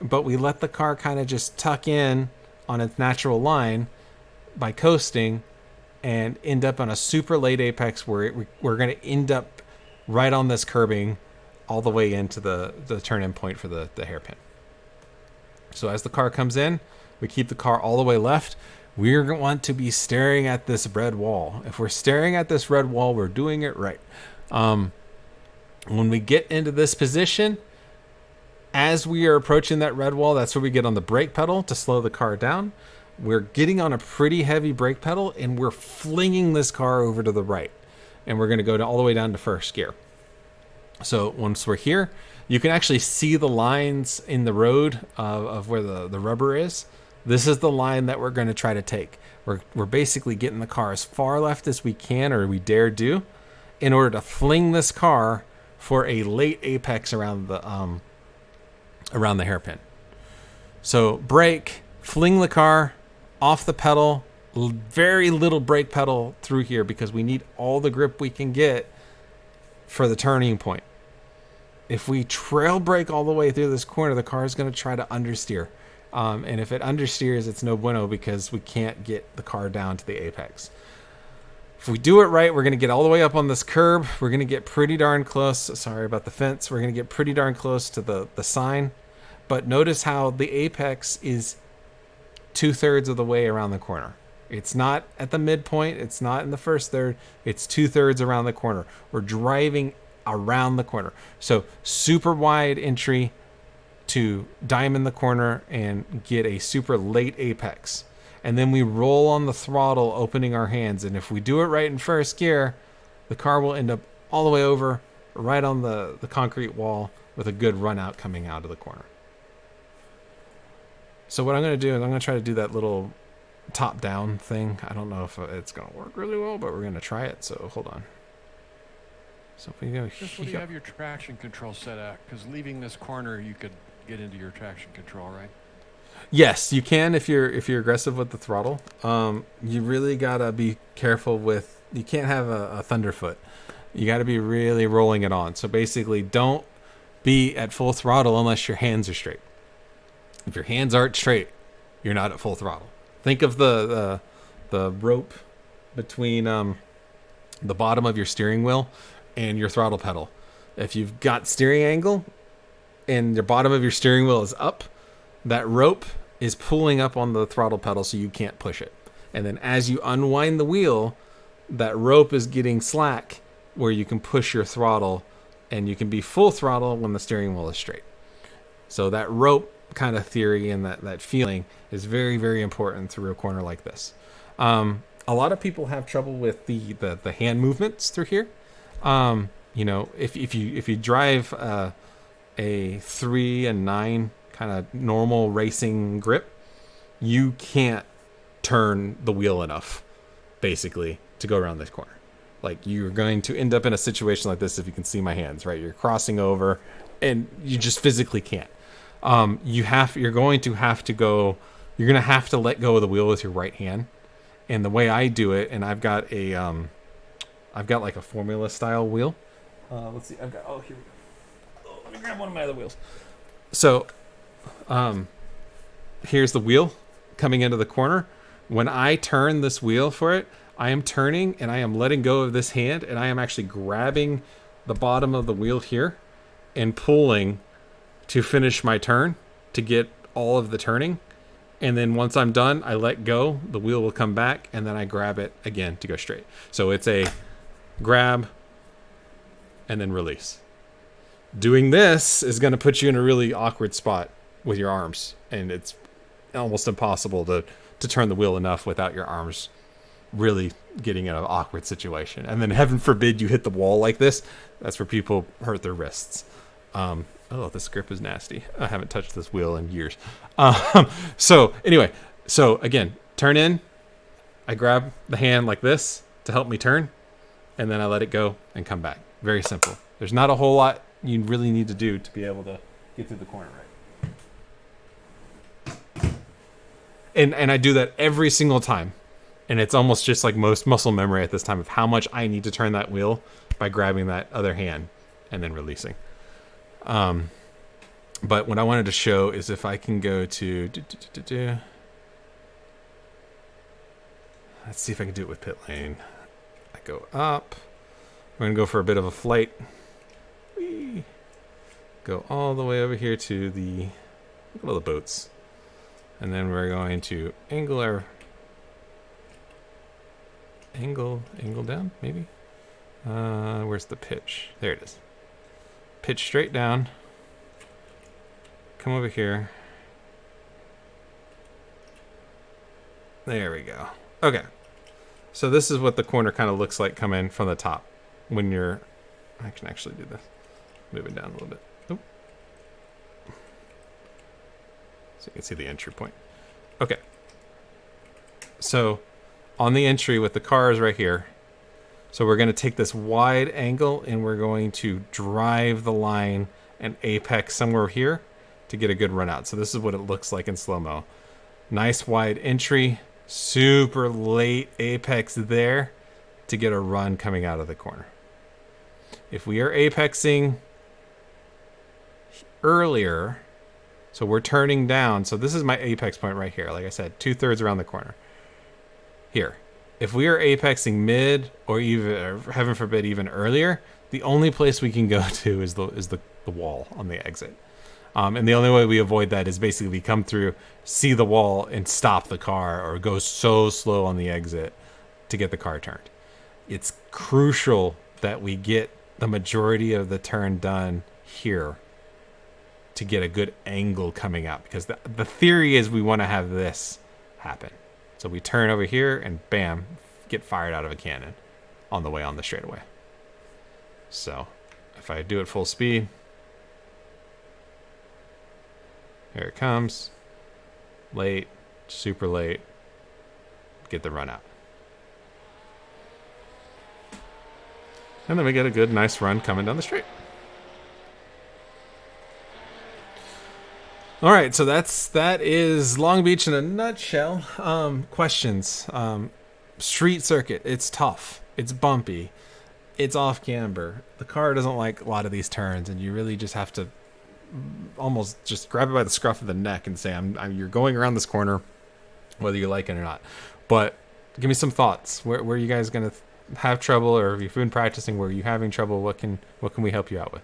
but we let the car kind of just tuck in on its natural line by coasting and end up on a super late apex where we're going to end up right on this curbing all the way into the turn-in point for the hairpin. So as the car comes in, we keep the car all the way left. We're going to want to be staring at this red wall. If we're staring at this red wall, we're doing it right. When we get into this position, as we are approaching that red wall, that's where we get on the brake pedal to slow the car down. We're getting on a pretty heavy brake pedal, and we're flinging this car over to the right. And we're going to go all the way down to first gear. So once we're here, you can actually see the lines in the road of where the rubber is. This is the line that we're going to try to take. We're basically getting the car as far left as we can, or we dare do, in order to fling this car for a late apex around the hairpin. So brake, fling the car off the pedal, very little brake pedal through here because we need all the grip we can get for the turning point. If we trail brake all the way through this corner, the car is going to try to understeer. And if it understeers, it's no bueno because we can't get the car down to the apex. If we do it right, we're going to get all the way up on this curb. We're going to get pretty darn close. Sorry about the fence. We're going to get pretty darn close to the sign. But notice how the apex is 2/3 of the way around the corner. It's not at the midpoint. It's not in the first third. It's 2/3 around the corner. We're driving around the corner. So super wide entry to diamond the corner and get a super late apex. And then we roll on the throttle, opening our hands. And if we do it right in first gear, the car will end up all the way over, right on the concrete wall with a good run out coming out of the corner. So what I'm going to do is I'm going to try to do that little top down thing. I don't know if it's going to work really well, but we're going to try it. So hold on. So if we go Just what do you have your traction control set at? Because leaving this corner, you could get into your traction control, right? Yes, you can if you're aggressive with the throttle. You really gotta be careful with. You can't have a thunderfoot. You got to be really rolling it on. So basically, don't be at full throttle unless your hands are straight. If your hands aren't straight, you're not at full throttle. Think of the rope between the bottom of your steering wheel and your throttle pedal. If you've got steering angle and the bottom of your steering wheel is up, that rope is pulling up on the throttle pedal so you can't push it. And then as you unwind the wheel, that rope is getting slack where you can push your throttle and you can be full throttle when the steering wheel is straight. So that rope kind of theory and that feeling is very, very important through a corner like this. A lot of people have trouble with the hand movements through here. You know, if you drive a 3 and 9 kind of normal racing grip, you can't turn the wheel enough, basically, to go around this corner. Like, you're going to end up in a situation like this if you can see my hands, right? You're crossing over, and you just physically can't. You're going to have to let go of the wheel with your right hand. And the way I do it, and I've got like a Formula style wheel. Let's see. Here we go. Oh, let me grab one of my other wheels. So, here's the wheel coming into the corner. When I turn this wheel for it, I am turning and I am letting go of this hand, and I am actually grabbing the bottom of the wheel here and pulling to finish my turn to get all of the turning. And then once I'm done, I let go, the wheel will come back, and then I grab it again to go straight. So it's a grab and then release. Doing this is going to put you in a really awkward spot with your arms, and it's almost impossible to turn the wheel enough without your arms really getting in an awkward situation. And then heaven forbid you hit the wall like this. That's where people hurt their wrists. Oh, this grip is nasty. I haven't touched this wheel in years. So anyway, so again, turn in. I grab the hand like this to help me turn, and then I let it go and come back. Very simple. There's not a whole lot you really need to do to be able to get through the corner right. And I do that every single time. And it's almost just like most muscle memory at this time of how much I need to turn that wheel by grabbing that other hand and then releasing. But what I wanted to show is if I can go to... Let's see if I can do it with pit lane. I go up. We're going to go for a bit of a flight. Whee. Go all the way over here to the boats. And then we're going to angle down, maybe? Where's the pitch? There it is. Pitch straight down. Come over here. There we go. Okay. So this is what the corner kind of looks like coming from the top. When you're... I can actually do this. Move it down a little bit. Oop. So you can see the entry point. Okay. So on the entry with the cars right here. So we're going to take this wide angle and we're going to drive the line and apex somewhere here to get a good run out. So this is what it looks like in slow-mo. Nice wide entry, super late apex there to get a run coming out of the corner. If we are apexing earlier, so we're turning down. So this is my apex point right here. Like I said, 2/3 around the corner. Here. if we are apexing mid or even, or heaven forbid, even earlier, the only place we can go to is the wall on the exit. And the only way we avoid that is basically come through, see the wall, and stop the car, or go so slow on the exit to get the car turned. It's crucial that we get the majority of the turn done here to get a good angle coming out, because the theory is we want to have this happen. So we turn over here and bam, get fired out of a cannon on the way on the straightaway. So if I do it full speed, here it comes. Late, super late. Get the run out. And then we get a good, nice run coming down the straight. All right, so that is Long Beach in a nutshell. Questions. Street circuit, it's tough. It's bumpy. It's off camber. The car doesn't like a lot of these turns, and you really just have to almost just grab it by the scruff of the neck and say, you're going around this corner, whether you like it or not. But give me some thoughts. Where are you guys going to have trouble, or if you've been practicing, where are you having trouble? What can we help you out with?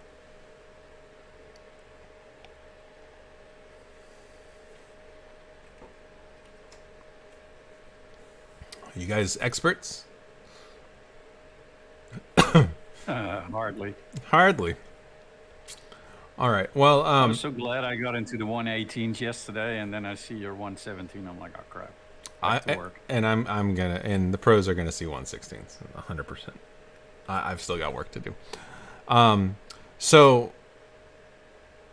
You guys experts? Hardly. Hardly. All right. Well, I was so glad I got into the 118s yesterday, and then I see your 117. I'm like, oh crap. Back to work. And I'm gonna, and the pros are gonna see 116s, 100%. I've still got work to do. So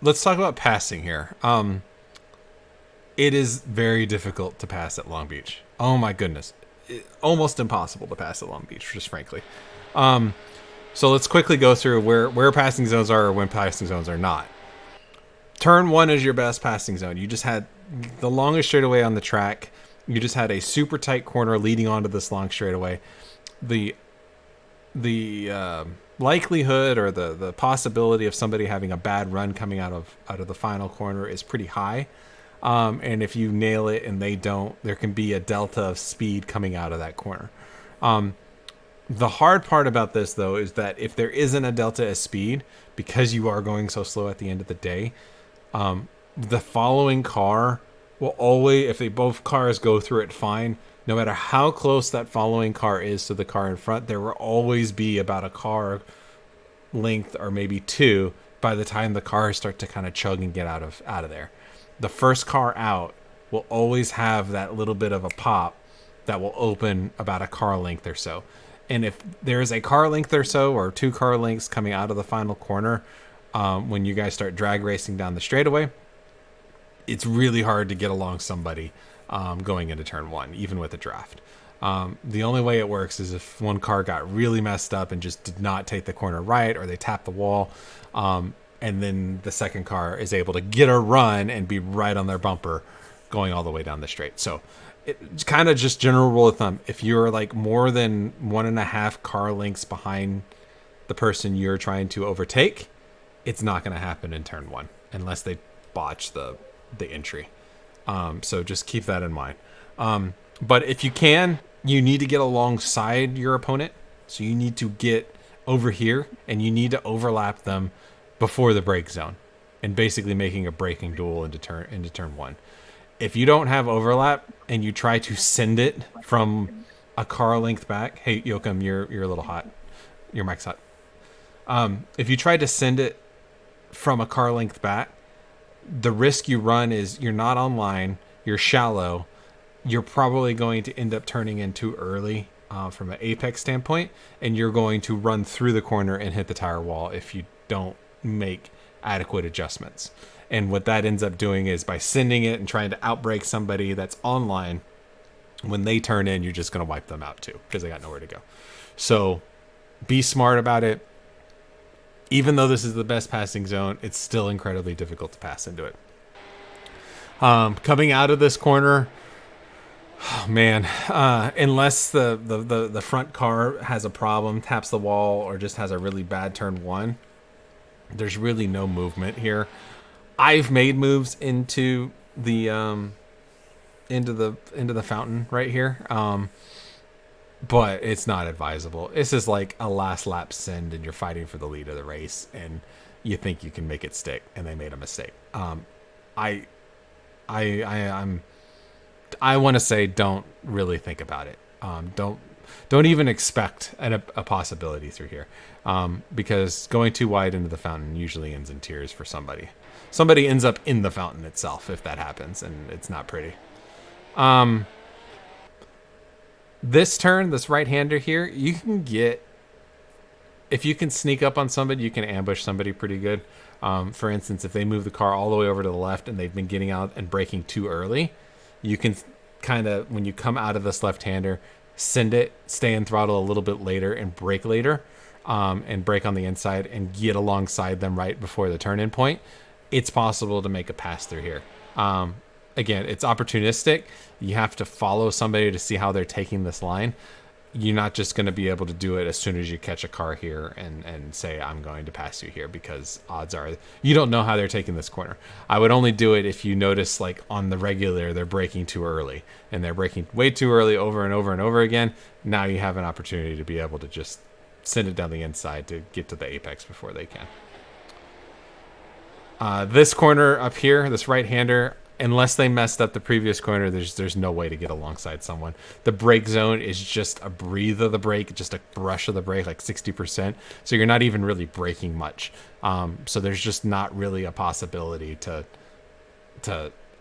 let's talk about passing here. It is very difficult to pass at Long Beach. Oh my goodness. Almost impossible to pass at Long Beach, just frankly. So let's quickly go through where passing zones are or when passing zones are not. Turn 1 is your best passing zone. You just had the longest straightaway on the track. You just had a super tight corner leading onto this long straightaway. The likelihood or the possibility of somebody having a bad run coming out of the final corner is pretty high. And if you nail it and they don't, there can be a delta of speed coming out of that corner. The hard part about this, though, is that if there isn't a delta of speed, because you are going so slow at the end of the day, the following car will always, if they both cars go through it fine, no matter how close that following car is to the car in front, there will always be about a car length or maybe two by the time the cars start to kind of chug and get out of there. The first car out will always have that little bit of a pop that will open about a car length or so. And if there's a car length or so, or 2 car lengths coming out of the final corner, when you guys start drag racing down the straightaway, it's really hard to get along somebody going into turn 1, even with a draft. The only way it works is if one car got really messed up and just did not take the corner right, or they tapped the wall, and then the second car is able to get a run and be right on their bumper going all the way down the straight. So it's kind of just general rule of thumb. If you're like more than 1.5 car lengths behind the person you're trying to overtake, it's not going to happen in turn 1 unless they botch the entry. So just keep that in mind. But if you can, you need to get alongside your opponent. So you need to get over here and you need to overlap them before the break zone, and basically making a braking duel into turn 1. If you don't have overlap and you try to send it from a car length back, hey Yoakum, you're a little hot. Your mic's hot. If you try to send it from a car length back, the risk you run is you're not online, you're shallow, you're probably going to end up turning in too early from an apex standpoint, and you're going to run through the corner and hit the tire wall if you don't make adequate adjustments. And what that ends up doing is by sending it and trying to outbrake somebody that's online, when they turn in, you're just going to wipe them out too, because they got nowhere to go. So be smart about it. Even though this is the best passing zone, it's still incredibly difficult to pass into it. Coming out of this corner, oh man, unless the front car has a problem, taps the wall, or just has a really bad turn 1, there's really no movement here. I've made moves into the fountain right here. but it's not advisable. This is like a last lap send, and you're fighting for the lead of the race, and you think you can make it stick, and they made a mistake. I want to say don't really think about it. Don't even expect a possibility through here, because going too wide into the fountain usually ends in tears for somebody. Somebody ends up in the fountain itself if that happens, and it's not pretty. This turn, this right-hander here, you can get, if you can sneak up on somebody, you can ambush somebody pretty good. For instance, if they move the car all the way over to the left and they've been getting out and braking too early, you can kind of, when you come out of this left-hander, send it, stay in throttle a little bit later and brake later, and brake on the inside and get alongside them right before the turn-in point. It's possible to make a pass through here. Again, it's opportunistic. You have to follow somebody to see how they're taking this line. You're not just going to be able to do it as soon as you catch a car here and say, I'm going to pass you here, because odds are you don't know how they're taking this corner. I would only do it if you notice, like on the regular, they're braking too early and they're braking way too early over and over and over again. Now you have an opportunity to be able to just send it down the inside to get to the apex before they can. This corner up here, this right-hander, unless they messed up the previous corner, there's no way to get alongside someone. The brake zone is just a breathe of the brake, just a brush of the brake, like 60%. So you're not even really braking much. So there's just not really a possibility to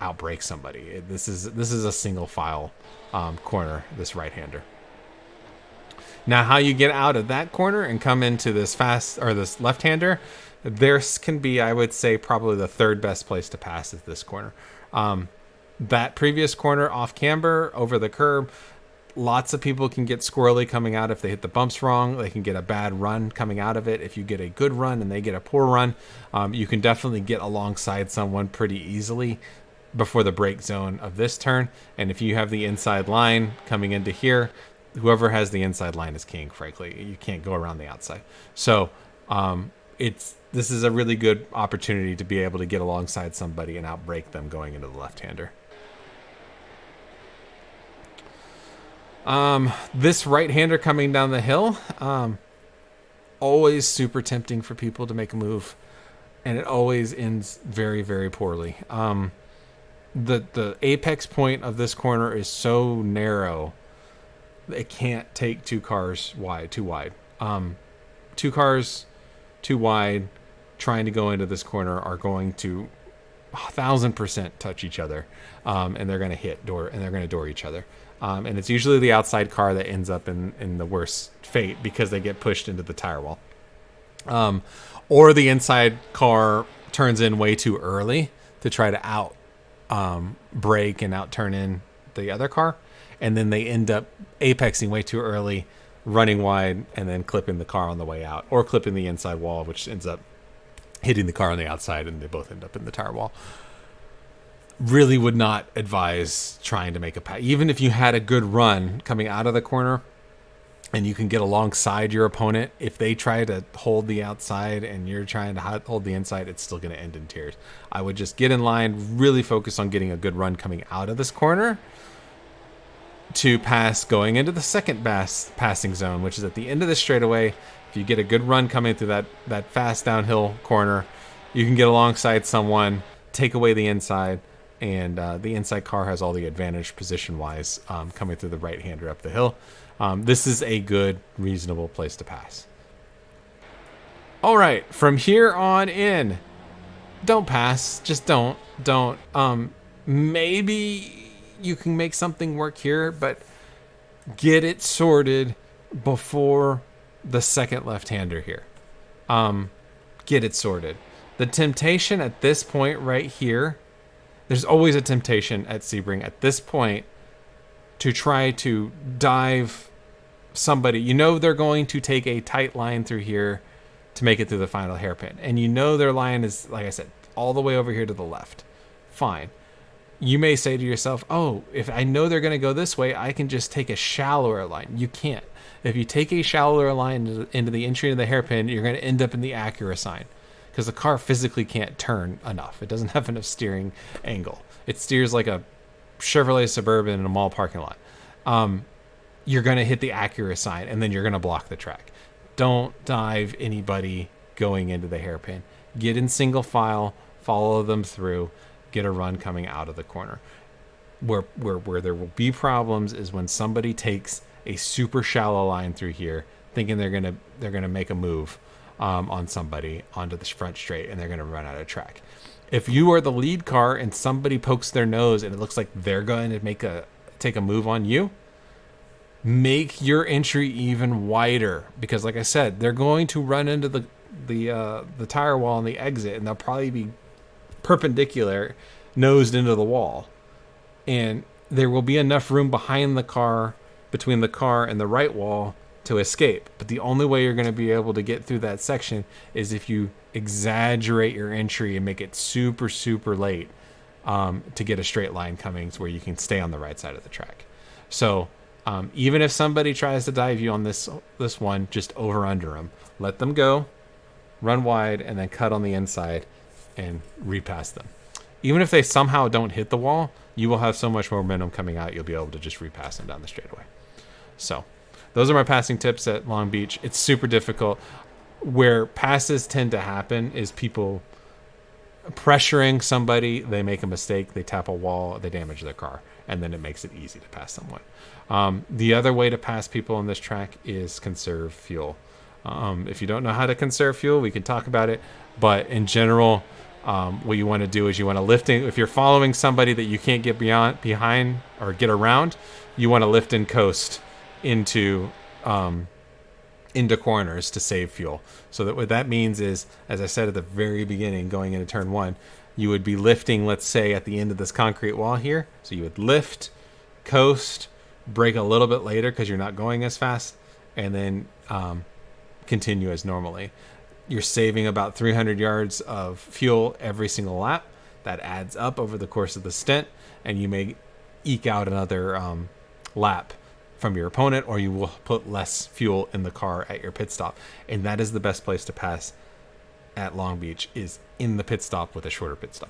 outbrake somebody. This is a single file corner, this right-hander. Now, how you get out of that corner and come into this this left-hander, there's can be, I would say, probably the third best place to pass is this corner. That previous corner off camber over the curb, lots of people can get squirrely coming out if they hit the bumps wrong. They can get a bad run coming out of it. If you get a good run and they get a poor run, you can definitely get alongside someone pretty easily before the brake zone of this turn. And if you have the inside line coming into here, whoever has the inside line is king, frankly. You can't go around the outside. So this is a really good opportunity to be able to get alongside somebody and outbrake them going into the left-hander. This right-hander coming down the hill, always super tempting for people to make a move, and it always ends very, very poorly. The apex point of this corner is so narrow that it can't take too cars too wide. Two cars too wide trying to go into this corner are going to 1,000% touch each other, and they're going to door each other, and it's usually the outside car that ends up in the worst fate because they get pushed into the tire wall, or the inside car turns in way too early to try to brake and out turn in the other car, and then they end up apexing way too early, running wide, and then clipping the car on the way out, or clipping the inside wall, which ends up hitting the car on the outside, and they both end up in the tire wall. Really would not advise trying to make a pass. Even if you had a good run coming out of the corner and you can get alongside your opponent, if they try to hold the outside and you're trying to hold the inside, it's still going to end in tears. I would just get in line, really focus on getting a good run coming out of this corner to pass going into the second passing zone, which is at the end of the straightaway. If you get a good run coming through that fast downhill corner, you can get alongside someone, take away the inside, and the inside car has all the advantage position-wise coming through the right-hander up the hill. This is a good, reasonable place to pass. All right, from here on in, don't pass. Just don't. Maybe you can make something work here, but get it sorted before the second left-hander here. Get it sorted. The temptation at this point right here, there's always a temptation at Sebring at this point to try to dive somebody. You know they're going to take a tight line through here to make it through the final hairpin. And you know their line is, like I said, all the way over here to the left. Fine. You may say to yourself, oh, if I know they're going to go this way, I can just take a shallower line. You can't. If you take a shallower line into the entry of the hairpin, you're going to end up in the Acura sign because the car physically can't turn enough. It doesn't have enough steering angle. It steers like a Chevrolet Suburban in a mall parking lot. you're going to hit the Acura sign, and then you're going to block the track. Don't dive anybody going into the hairpin. Get in single file, follow them through, get a run coming out of the corner. Where there will be problems is when somebody takes a super shallow line through here, thinking they're gonna make a move on somebody onto the front straight, and they're gonna run out of track. If you are the lead car and somebody pokes their nose and it looks like they're going to take a move on you, make your entry even wider, because like I said, they're going to run into the tire wall on the exit, and they'll probably be perpendicular, nosed into the wall. And there will be enough room behind the car, between the car and the right wall, to escape. But the only way you're going to be able to get through that section is if you exaggerate your entry and make it super, super late to get a straight line coming to where you can stay on the right side of the track. So even if somebody tries to dive you on this one, just over under them. Let them go, run wide, and then cut on the inside and repass them. Even if they somehow don't hit the wall, you will have so much momentum coming out, you'll be able to just repass them down the straightaway. So those are my passing tips at Long Beach. It's super difficult. Where passes tend to happen is people pressuring somebody, they make a mistake, they tap a wall, they damage their car, and then it makes it easy to pass someone. The other way to pass people on this track is conserve fuel. If you don't know how to conserve fuel, we can talk about it, but in general, what you want to do is you want to lift in. If you're following somebody that you can't get behind or get around, you want to lift and coast into corners to save fuel. So that what that means is, as I said at the very beginning, going into turn one, you would be lifting, let's say, at the end of this concrete wall here. So you would lift, coast, brake a little bit later because you're not going as fast, and then continue as normally. You're saving about 300 yards of fuel every single lap. That adds up over the course of the stint, and you may eke out another lap from your opponent, or you will put less fuel in the car at your pit stop. And that is the best place to pass at Long Beach, is in the pit stop with a shorter pit stop.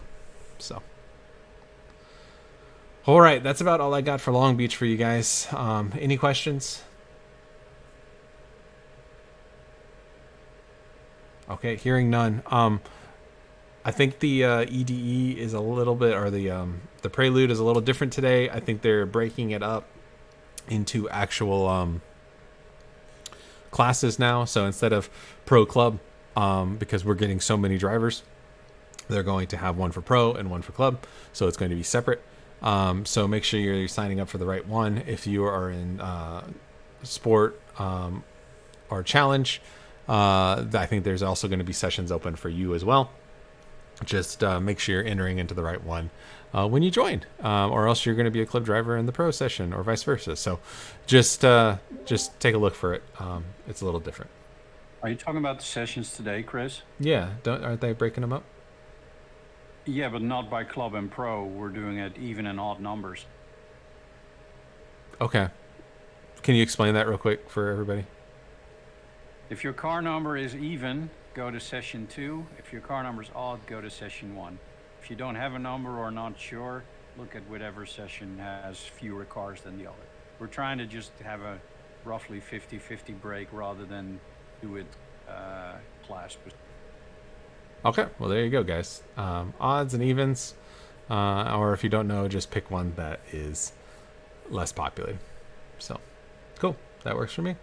So, all right, that's about all I got for Long Beach for you guys. Any questions? Okay, hearing none. I think the EDE is a little bit, or the Prelude is a little different today. I think they're breaking it up into actual classes now. So instead of Pro Club, because we're getting so many drivers, they're going to have one for Pro and one for Club. So it's going to be separate. So make sure you're signing up for the right one. If you are in Sport or Challenge, I think there's also going to be sessions open for you as well. Just make sure you're entering into the right one when you join, or else you're going to be a club driver in the pro session, or vice versa. So just take a look for it. It's a little different. Are you talking about the sessions today, Chris? Yeah, aren't they breaking them up? Yeah, but not by club and pro. We're doing it even and odd numbers. Okay. Can you explain that real quick for everybody? If your car number is even, go to session 2. If your car number is odd, go to session 1. If you don't have a number or not sure, look at whatever session has fewer cars than the other. We're trying to just have a roughly 50-50 break rather than do it class. Okay, well, there you go, guys. Odds and evens, or if you don't know, just pick one that is less populated. So, cool. That works for me.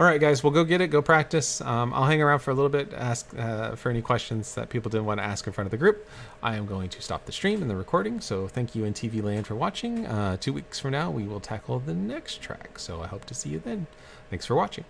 All right, guys, we'll go get it. Go practice. I'll hang around for a little bit, ask for any questions that people didn't want to ask in front of the group. I am going to stop the stream and the recording. So thank you in TV land for watching. 2 weeks from now, we will tackle the next track. So I hope to see you then. Thanks for watching.